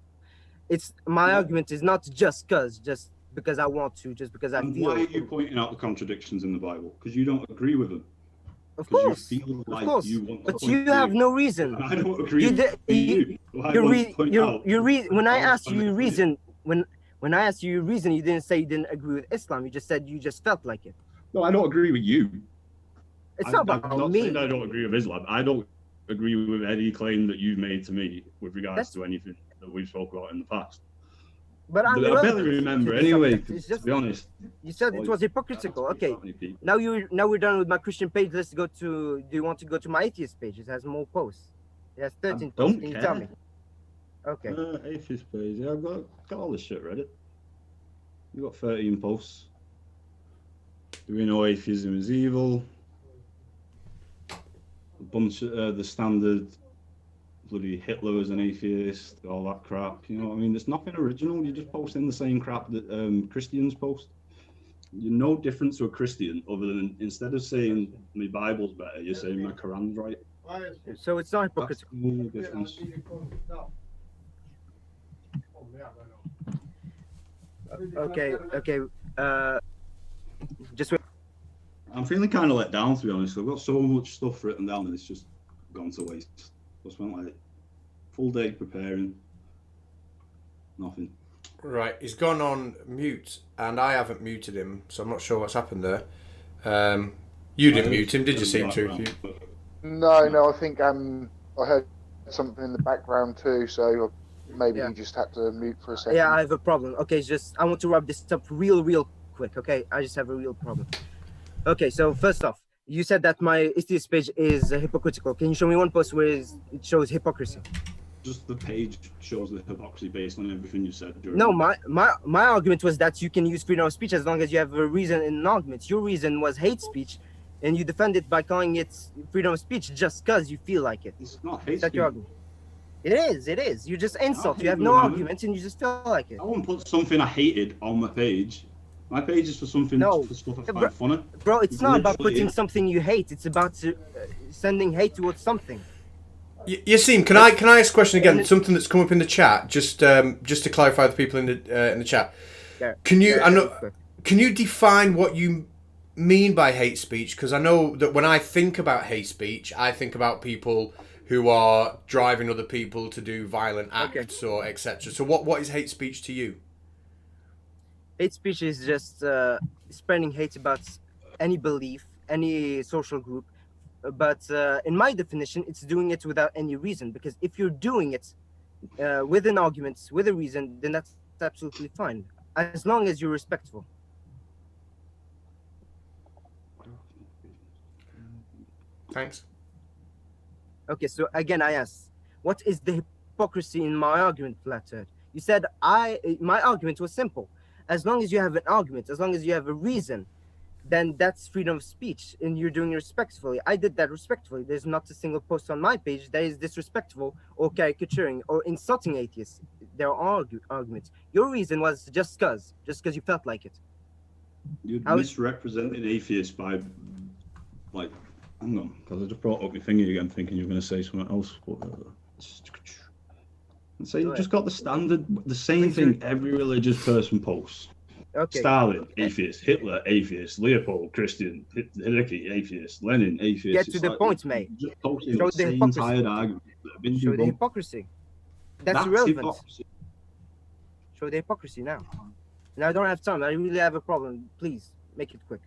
It's my argument is not just because I want to, just because I feel. Why are you pointing out the contradictions in the Bible? Because you don't agree with them. Of course, but you have no reason. I don't agree with you. When I asked you your reason, when I asked you your reason, you didn't say you didn't agree with Islam. You just said you just felt like it. No, I don't agree with you. It's not about me. I don't agree with Islam. I don't agree with any claim that you've made to me with regards to anything that we've spoken about in the past. But I barely remember anyway. To be honest, you said it was hypocritical. Okay, now we're done with my Christian page. Let's go to. Do you want to go to my atheist page? It has more posts. It has 13 posts. Can you tell me? Okay. Atheist page. Yeah, I've got all this shit read it. You got 13 posts. Do we know atheism is evil? A bunch of the standard. Bloody Hitler as an atheist, all that crap. You know what I mean? There's nothing original. You're just posting the same crap that Christians post. You're no different to a Christian other than instead of saying my Bible's better, you're saying my Quran's right. So it's not hypocritical. Okay. Just wait. I'm feeling kind of let down, to be honest. I've got so much stuff written down and it's just gone to waste. I spent like full day preparing. Nothing. Right, he's gone on mute, and I haven't muted him, so I'm not sure what's happened there. You didn't mute him, did you, see Truth? No, I think I heard something in the background too, so maybe he just had to mute for a second. Yeah, I have a problem. Okay, I want to wrap this up real quick, okay? I just have a real problem. Okay, so first off, you said that my atheist page is hypocritical. Can you show me one post where it shows hypocrisy? Just the page shows the hypocrisy based on everything you said. No, my argument was that you can use freedom of speech as long as you have a reason in an argument. Your reason was hate speech, and you defend it by calling it freedom of speech just because you feel like it. It's not hate speech. Your argument? It is. You just insult. You have no argument, and you just feel like it. I won't put something I hated on my page. My page is for something, for stuff I find funny. Bro, it's not about putting something you hate. It's about sending hate towards something. Yassine, can I ask a question again? Something that's come up in the chat, just to clarify the people in the chat. Can you define what you mean by hate speech? Because I know that when I think about hate speech, I think about people who are driving other people to do violent acts or etc. So what is hate speech to you? Hate speech is just spreading hate about any belief, any social group. But in my definition, it's doing it without any reason. Because if you're doing it with an argument, with a reason, then that's absolutely fine. As long as you're respectful. Thanks. Okay, so again, I asked, what is the hypocrisy in my argument, Flat.turd? You said my argument was simple. As long as you have an argument, as long as you have a reason, then that's freedom of speech, and you're doing it respectfully. I did that respectfully. There's not a single post on my page that is disrespectful or caricaturing or insulting atheists. There are arguments. Your reason was just because you felt like it. You're misrepresenting atheists by, like, hang on, because I just brought up my thingy again, thinking you were going to say something else. And so you just got the standard, the same thing every religious person posts. Okay. Stalin, atheist. Hitler, atheist. Leopold, Christian. Hitler, atheist. Lenin, atheist. Get to the point, mate. Just posting the same tired argument. Show the hypocrisy. That's irrelevant. Hypocrisy. Show the hypocrisy now. And I don't have time. I really have a problem. Please, make it quick.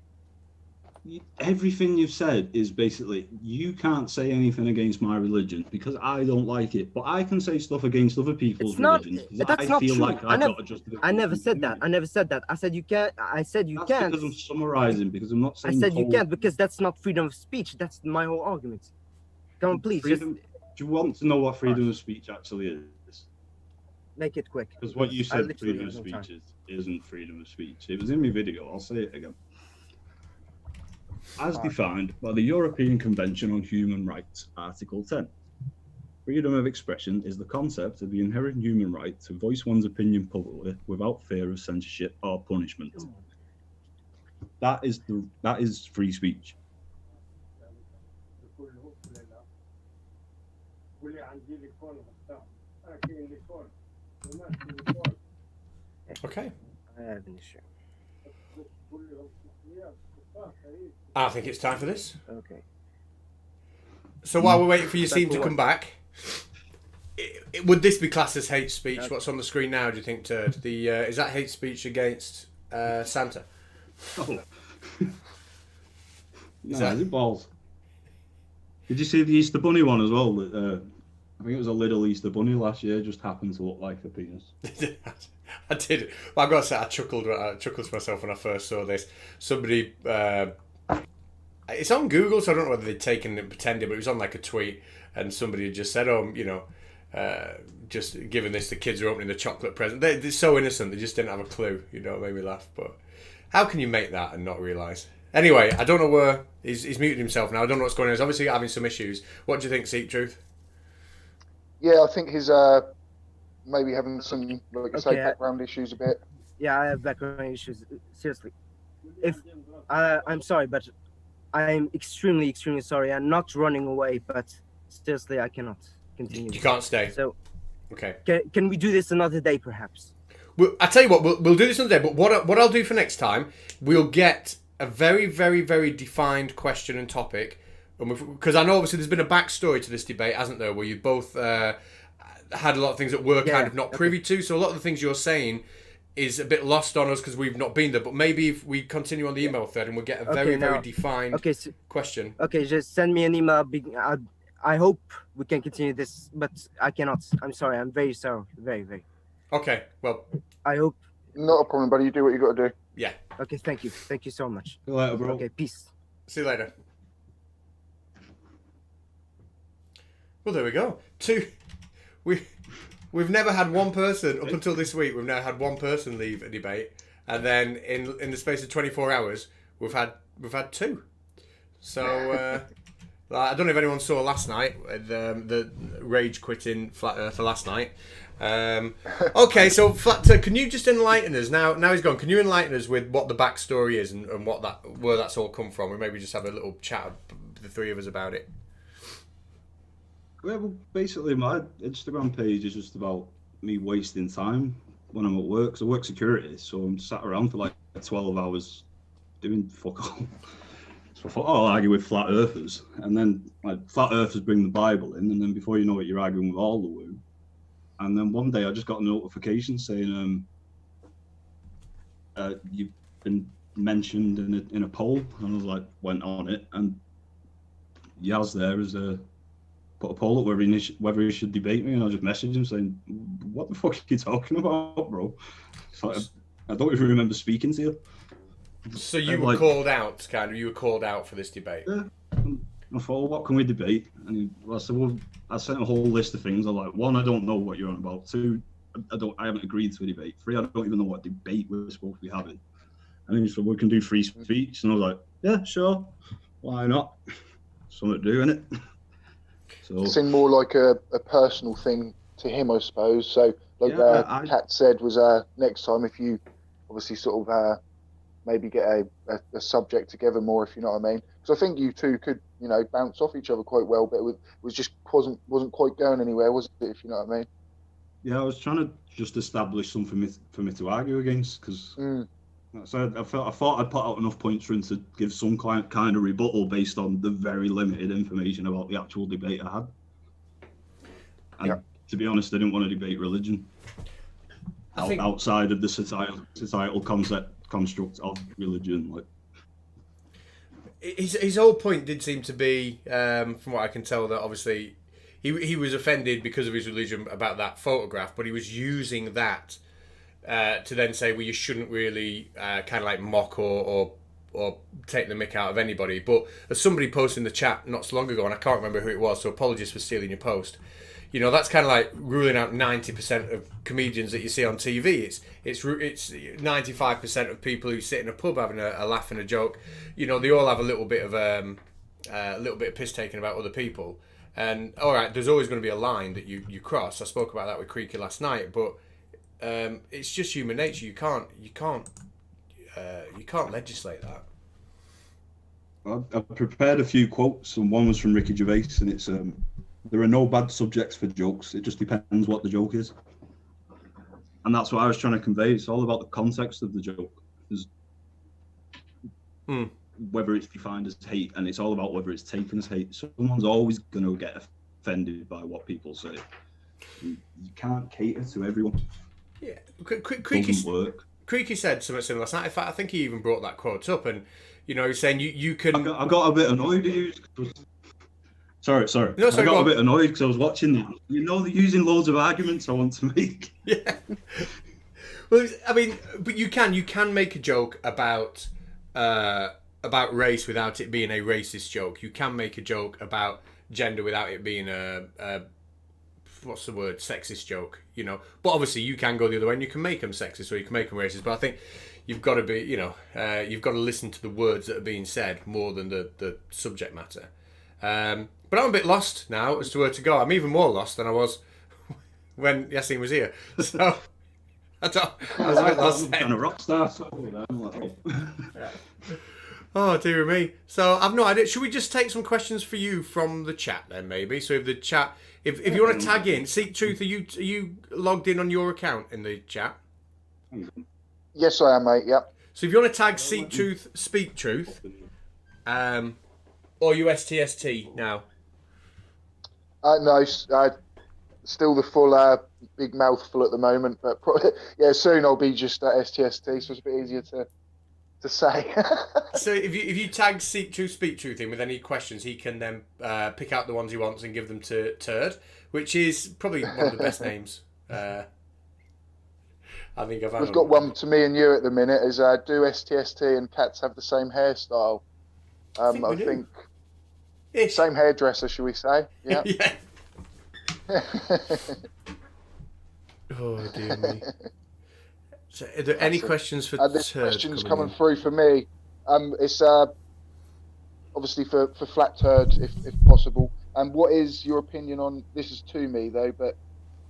Everything you've said is basically, you can't say anything against my religion because I don't like it, but I can say stuff against other people's religions. That's not true. Like I never said that. I said you can't. I said you can't. Because I'm summarizing, because I'm not saying. I said you can't because that's not freedom of speech. That's my whole argument. Come on, please. Do you want to know what freedom of speech actually is? Make it quick. Because what you said freedom of speech isn't freedom of speech. It was in my video. I'll say it again. As defined by the European Convention on Human Rights, Article 10. Freedom of expression is the concept of the inherent human right to voice one's opinion publicly without fear of censorship or punishment. That is free speech. Okay. I have an issue. I think it's time for this. Okay. So while we're waiting for Yassine to come back, would this be classed as hate speech? Okay. What's on the screen now, do you think, Turd? Is that hate speech against Santa? Oh. Is it balls? Did you see the Easter Bunny one as well? I think it was a little Easter Bunny last year, just happened to look like a penis. I did. Well, I've got to say, I chuckled to myself when I first saw this. Somebody, it's on Google, so I don't know whether they'd taken it and pretended, but it was on like a tweet, and somebody had just said, just giving this, the kids are opening the chocolate present. They're so innocent, they just didn't have a clue. It made me laugh. But how can you make that and not realise? Anyway, I don't know where he's muted himself now. I don't know what's going on. He's obviously having some issues. What do you think, Seek Truth? Yeah, I think he's maybe having some, like you say, background issues a bit. Yeah, I have background issues. Seriously, I'm sorry, but I'm extremely, extremely sorry. I'm not running away, but seriously, I cannot continue. You can't stay. So, okay. Can we do this another day, perhaps? Well, I tell you what, we'll do this another day. But what I'll do for next time, we'll get a very, very, very defined question and topic. Because I know obviously there's been a backstory to this debate, hasn't there? Where you both, had a lot of things that we're kind of not privy to. So a lot of the things you're saying is a bit lost on us because we've not been there. But maybe if we continue on the email thread and we'll get a very defined question. Okay, just send me an email. I hope we can continue this, but I cannot. I'm sorry. I'm very sorry. Very, very. Okay, well. I hope. Not a problem, buddy. You do what you got to do. Yeah. Okay, thank you. Thank you so much. See you later, bro. Okay, peace. See you later. Well, there we go. We've never had one person, up until this week, we've never had one person leave a debate. And then in the space of 24 hours, we've had two. So, I don't know if anyone saw last night, the rage quitting Flat Earther last night. Okay, so Flat.turd, can you just enlighten us, now he's gone, can you enlighten us with what the backstory is and where that's all come from? We maybe just have a little chat, the three of us, about it. Yeah, well, basically, my Instagram page is just about me wasting time when I'm at work. So I work security, so I'm sat around for like 12 hours doing fuck all. So I thought, I'll argue with flat earthers. And then like flat earthers bring the Bible in, and then before you know it, you're arguing with all the woo. And then one day I just got a notification saying, you've been mentioned in a poll. And I was like, went on it, and Yaz there is put a poll up whether he should debate me, and I just messaged him saying, "What the fuck are you talking about, bro?" Like, I don't even remember speaking to you. So you were called out, kind of. You were called out for this debate. Yeah. And I thought, well, what can we debate? And I said, well, I sent a whole list of things. I'm like, one, I don't know what you're on about. Two, I haven't agreed to a debate. Three, I don't even know what debate we're supposed to be having. And he said, we can do free speech. And I was like, yeah, sure. Why not? Something to do, innit? So, it seemed more like a personal thing to him, I suppose. So, like Kat said, was next time if you obviously sort of maybe get a subject together more, if you know what I mean. Because I think you two could, bounce off each other quite well, but it was just wasn't quite going anywhere, was it? If you know what I mean. Yeah, I was trying to just establish something for me to argue against, because so I thought I'd put out enough points for him to give some kind of rebuttal based on the very limited information about the actual debate I had. And to be honest, I didn't want to debate religion outside of the societal construct of religion. Like, his whole point did seem to be, from what I can tell, that obviously he was offended because of his religion about that photograph, but he was using that to then say, well, you shouldn't really kind of like mock or take the mick out of anybody. But as somebody posted in the chat not so long ago, and I can't remember who it was, so apologies for stealing your post. That's kind of like ruling out 90% of comedians that you see on TV. It's 95% of people who sit in a pub having a laugh and a joke. They all have a little bit of piss taken about other people. And all right, there's always going to be a line that you cross. I spoke about that with Creaky last night, but it's just human nature. You can't legislate that. I've prepared a few quotes, and one was from Ricky Gervais, and it's there are no bad subjects for jokes. It just depends what the joke is. And that's what I was trying to convey. It's all about the context of the joke. Whether it's defined as hate, and it's all about whether it's taken as hate. Someone's always going to get offended by what people say. You can't cater to everyone. Yeah. Creaky said something similar last night. In fact, I think he even brought that quote up, and he's saying you can. I got a bit annoyed. Sorry. No, I got a bit annoyed because I was watching them. They're using loads of arguments I want to make. Yeah. Well, I mean, but you can make a joke about race without it being a racist joke. You can make a joke about gender without it being a what's the word, sexist joke. But obviously you can go the other way and you can make them sexist or you can make them racist. But I think you've got to be, you've got to listen to the words that are being said more than the subject matter. But I'm a bit lost now as to where to go. I'm even more lost than I was when Yassine was here. So I was a bit lost. Kind of rock star. Oh dear me. So I've no idea. Should we just take some questions for you from the chat then, maybe? So if the chat, if you want to tag in, Seek Truth, are you logged in on your account in the chat? Yes, I am, mate. Yep. So if you want to tag Seek Truth, Speak Truth, or USTST now. No, still the full big mouthful at the moment, but yeah, soon I'll be just STST, so it's a bit easier to say. So if you tag Seek Truth, Speak Truth in with any questions, he can then pick out the ones he wants and give them to Turd, which is probably one of the best names. I think I've had. We've got one to me and you at the minute. Is do STST and cats have the same hairstyle? I think Ish. same hairdresser, should we say? Yeah. Yeah. Oh dear me. So, are there any questions for there's Turd? Questions coming through for me. It's obviously for flat.turd, if possible. And what is your opinion on this? Is to me though, but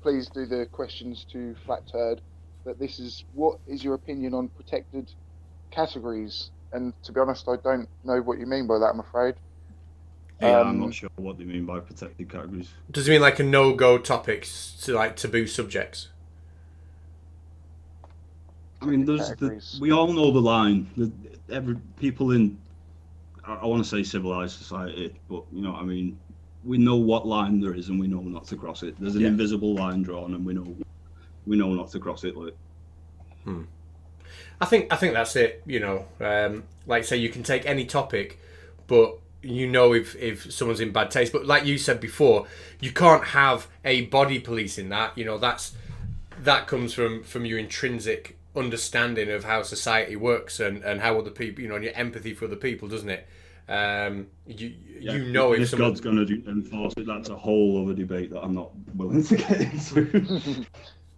please do the questions to flat.turd. But this is, what is your opinion on protected categories? And to be honest, I don't know what you mean by that, I'm afraid. Yeah, I'm not sure what they mean by protected categories. Does it mean like a no-go topics to like taboo subjects? I mean, we all know the line. People in, I want to say civilized society, but you know what I mean. We know what line there is, and we know not to cross it. There's an invisible line drawn, and we know not to cross it. Like, I think that's it. You know, like say you can take any topic, but you know if someone's in bad taste. But like you said before, you can't have a body police in that. You know, that comes from your intrinsic understanding of how society works and how other people, you know, and your empathy for other people, doesn't it? You know if God's going to enforce it, that's a whole other debate that I'm not willing to get into.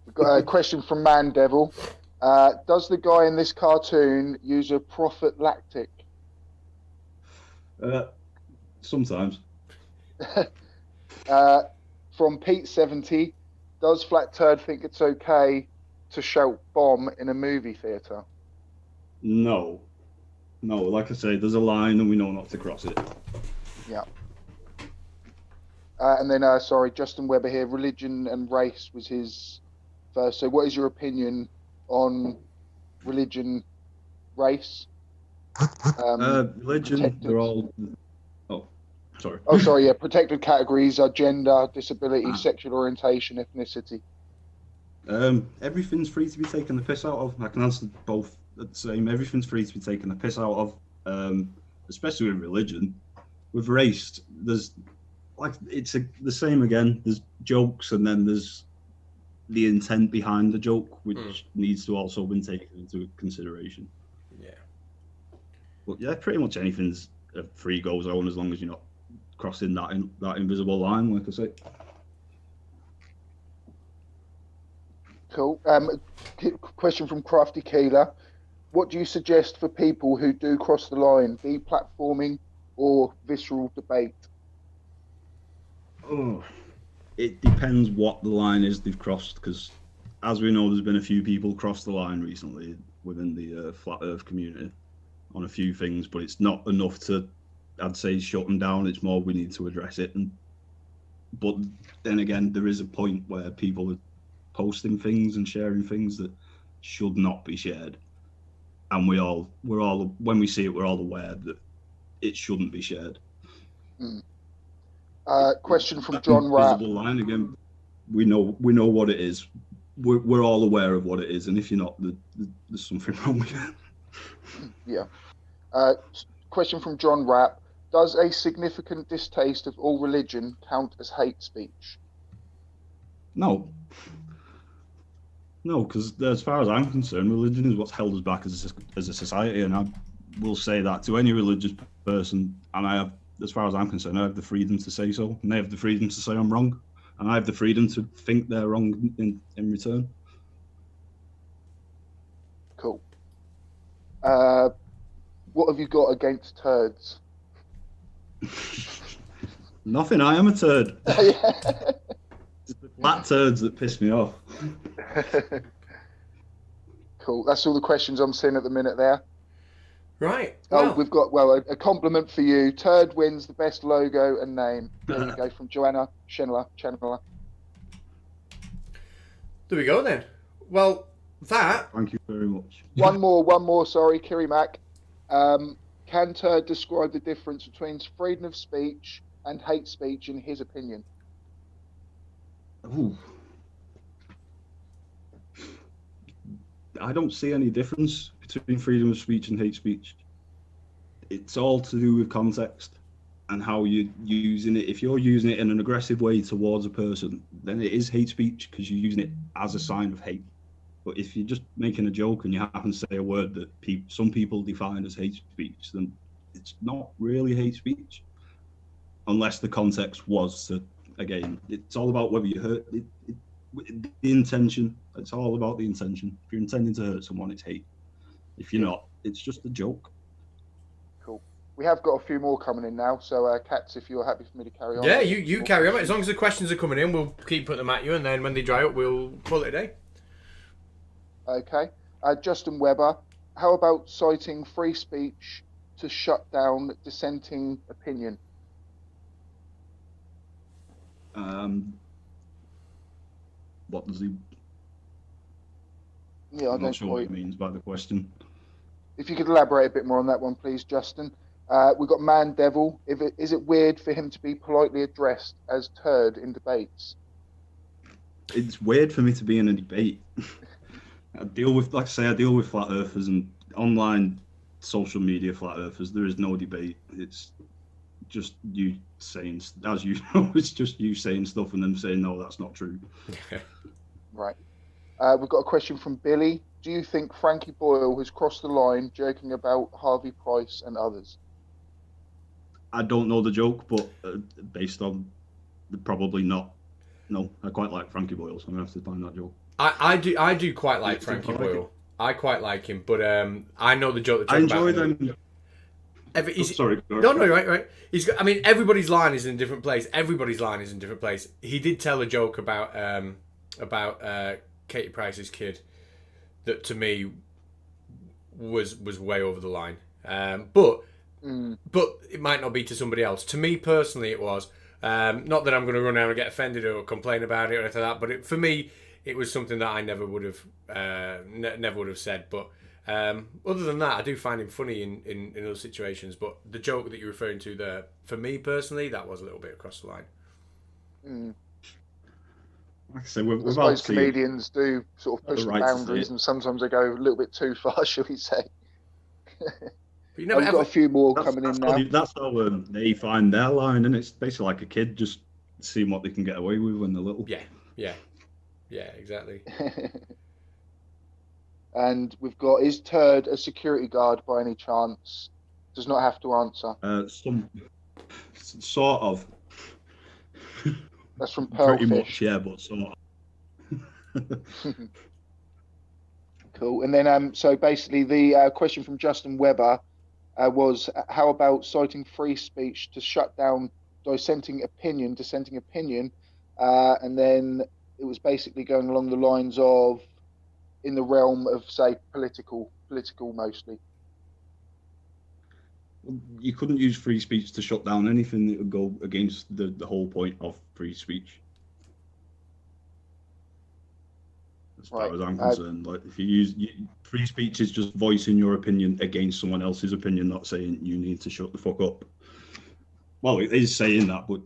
We've got a question from Man Devil. Does the guy in this cartoon use a prophylactic? Sometimes. From Pete70, does flat.turd think it's okay to shout bomb in a movie theatre? No, like I say, there's a line and we know not to cross it. Yeah. And then, sorry, Justin Weber here, religion and race was his first. So what is your opinion on religion, race? Religion, protected... they're all... Oh, sorry. Oh, sorry, yeah. Protected categories are gender, disability, sexual orientation, ethnicity. Everything's free to be taken the piss out of. I can answer both the same. Everything's free to be taken the piss out of, especially with religion. With race, there's like the same again. There's jokes, and then there's the intent behind the joke, which needs to also been taken into consideration. Yeah. But yeah, pretty much anything's a free go zone as long as you're not crossing that invisible line, like I say. Cool. Question from Crafty Keeler. What do you suggest for people who do cross the line, be platforming or visceral debate? Oh, it depends what the line is they've crossed, because as we know, there's been a few people cross the line recently within the flat earth community on a few things, but it's not enough to, I'd say, shut them down. It's more we need to address it. But then again, there is a point where people are posting things and sharing things that should not be shared, and we're all when we see it, we're all aware that it shouldn't be shared. Question from John Rapp. Line again. We know what it is. We're all aware of what it is, and if you're not, there's something wrong with it. Yeah. Question from John Rapp. Does a significant distaste of all religion count as hate speech? No, because as far as I'm concerned, religion is what's held us back as a society, and I will say that to any religious person, and I have, as far as I'm concerned, I have the freedom to say so, and they have the freedom to say I'm wrong, and I have the freedom to think they're wrong in return. Cool. What have you got against turds? Nothing, I am a turd. It's the flat turds that piss me off. Cool. That's all the questions I'm seeing at the minute there. Right. Oh, we've got a compliment for you. Turd wins the best logo and name. There you go, from Joanna Chandler. There we go then. Well, that. Thank you very much. One more. Sorry, Kiri Mac. Can Turd describe the difference between freedom of speech and hate speech in his opinion? Ooh. I don't see any difference between freedom of speech and hate speech. It's all to do with context and how you're using it. If you're using it in an aggressive way towards a person, then it is hate speech because you're using it as a sign of hate. But if you're just making a joke and you happen to say a word that some people define as hate speech, then it's not really hate speech. Unless the context was to, again, it's all about whether you hurt it, the intention. It's all about the intention. If you're intending to hurt someone, it's hate. If you're not, it's just a joke. Cool. We have got a few more coming in now, so Katz, if you're happy for me to carry on. Yeah, you carry on. As long as the questions are coming in, we'll keep putting them at you, and then when they dry up, we'll call it a day. Okay. Justin Weber, how about citing free speech to shut down dissenting opinion? What does he? Yeah, I'm not sure what he means by the question. If you could elaborate a bit more on that one, please, Justin. We've got Man Devil. Is it weird for him to be politely addressed as turd in debates? It's weird for me to be in a debate. I deal with flat earthers and online social media flat earthers. There is no debate. It's just you saying, as you know, it's just you saying stuff and them saying, no, that's not true. Right. We've got a question from Billy. Do you think Frankie Boyle has crossed the line joking about Harvey Price and others? I don't know the joke, but based on probably not. No, I quite like Frankie Boyle, so I'm going to have to find that joke. I do quite like Frankie Boyle. I quite like him, but I know the joke. I enjoy them. Sorry. No, right. Everybody's line is in a different place. He did tell a joke about Katie Price's kid that to me was way over the line. But it might not be to somebody else. To me personally, it was. Not that I'm going to run out and get offended or complain about it or anything like that. But for me, it was something that I never would have said. But other than that, I do find him funny in other situations. But the joke that you're referring to there, for me personally, that was a little bit across the line. Like I say, I suppose comedians do sort of push the boundaries, and sometimes they go a little bit too far, shall we say? We've got a few more coming in now. That's how they find their line, and it's basically like a kid just seeing what they can get away with when they're little. Yeah, exactly. And we've got, is Turd a security guard by any chance? Does not have to answer. Some sort of. That's from Pearlfish. Pretty much, yeah, but sort of. Cool. And then, so basically, the question from Justin Weber was, how about citing free speech to shut down dissenting opinion? And then it was basically going along the lines of, in the realm of, say, political mostly. You couldn't use free speech to shut down anything that would go against the whole point of free speech. As far as I'm concerned, like if you use free speech is just voicing your opinion against someone else's opinion, not saying you need to shut the fuck up. Well, it is saying that, but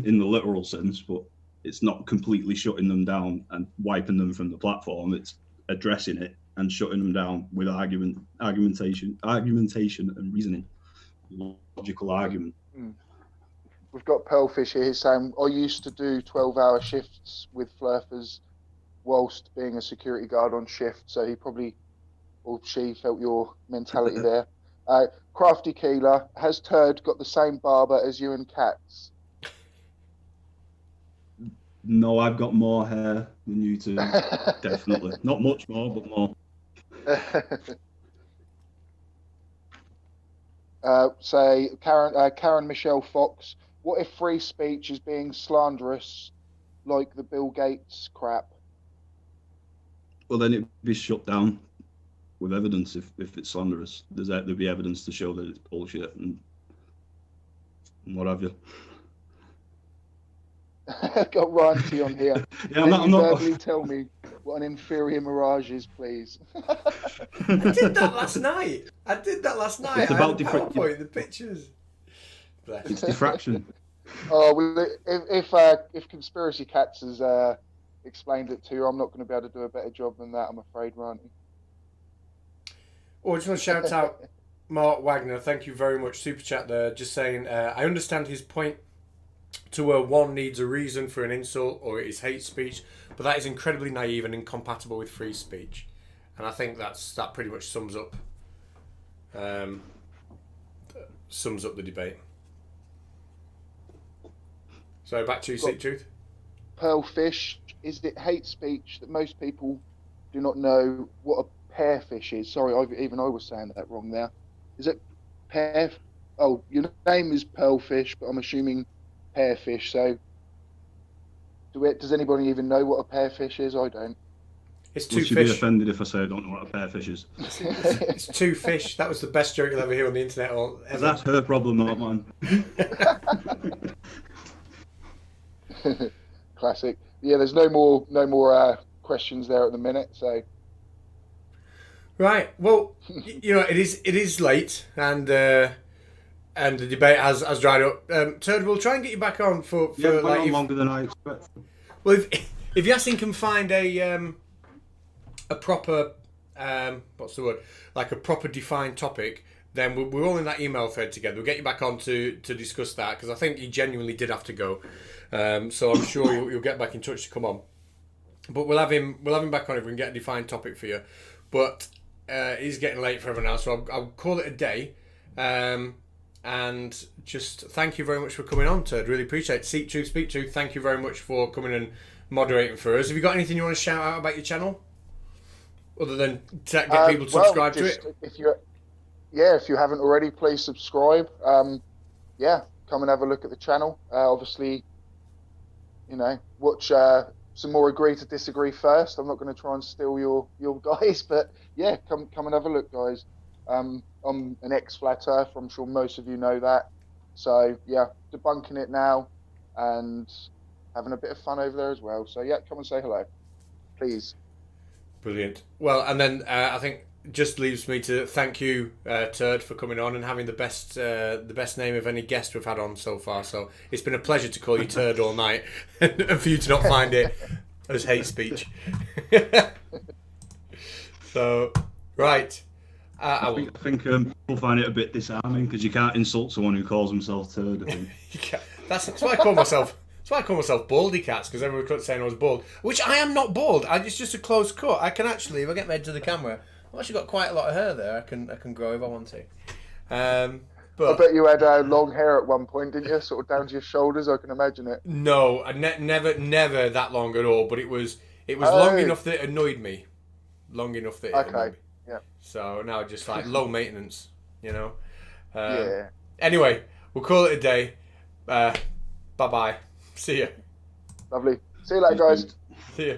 in the literal sense, but it's not completely shutting them down and wiping them from the platform. It's addressing it and shutting them down with argumentation and reasoning. Logical argument. We've got Pearlfish here. He's saying, I used to do 12-hour shifts with flurfers whilst being a security guard on shift, so he probably, or she, felt your mentality there. Crafty Keeler, has Turd got the same barber as you and Katz? No, I've got more hair than you two. Definitely. Not much more, but more. Say Karen Michelle Fox, what if free speech is being slanderous like the Bill Gates crap? Well, then it'd be shut down with evidence if it's slanderous. There'd be evidence to show that it's bullshit and what have you. Got Ranty on here. Yeah, I'm not. Verbally tell me what an inferior mirage is, please. I did that last night. It's about the pictures. It's diffraction. Oh, well, if Conspiracy Cats has explained it to you. I'm not going to be able to do a better job than that, I'm afraid, Ranty. Oh, I just want to shout out Mark Wagner. Thank you very much. Super chat there. Just saying, I understand his point to where one needs a reason for an insult or it is hate speech, but that is incredibly naive and incompatible with free speech. And I think that pretty much sums up the debate. So back to you, Seek Truth. Pearlfish, is it hate speech that most people do not know what a pearfish is? Sorry, I was saying that wrong there. Is it pear? Oh, your name is Pearlfish, but I'm assuming pearfish. So, does anybody even know what a pearfish is? I don't. It's two fish. Would you be offended if I say I don't know what a pearfish is? It's two fish. That was the best joke you'll ever hear on the internet. That's her problem, not mine. Classic. Yeah, there's no more questions there at the minute. So. Right. Well, you know, it is late, and the debate has dried up. Turd, we'll try and get you back on for like longer than I expect. Well, if Yasin can find a proper what's the word, like a proper defined topic, then we're all in that email thread together. We'll get you back on to discuss that, because I think he genuinely did have to go. So I'm sure you'll get back in touch to come on. But we'll have him back on if we can get a defined topic for you. But it's getting late for everyone else, so I'll call it a day. And just thank you very much for coming on, Turd. Really appreciate it. Seek Truth, Speak Truth. Thank you very much for coming and moderating for us. Have you got anything you want to shout out about your channel, other than to get people to subscribe to it? If you haven't already, please subscribe. Come and have a look at the channel. Obviously, watch some more Agree to Disagree first. I'm not going to try and steal your guys, but yeah, come and have a look, guys. I'm an ex-flat earth. I'm sure most of you know that. So yeah, debunking it now and having a bit of fun over there as well. So yeah, come and say hello, please. Brilliant. Well, and then I think just leaves me to thank you, Turd, for coming on and having the best name of any guest we've had on so far. So it's been a pleasure to call you Turd all night, and for you to not find it as hate speech. So, right. I think people find it a bit disarming, because you can't insult someone who calls himself Turd. I think. That's why I call myself. That's why I call myself Baldy Cats, because everyone kept saying I was bald, which I am not bald. It's just a close cut. I can actually, if I get my head to the camera, I've actually got quite a lot of hair there. I can grow if I want to. But I bet you had long hair at one point, didn't you? Sort of down to your shoulders. I can imagine it. No, never that long at all. But it was long enough that it annoyed me. Long enough that it annoyed me. Yeah. So now just like low maintenance, Yeah. Anyway, we'll call it a day. Bye bye. See ya. Lovely. See you later, guys. See ya.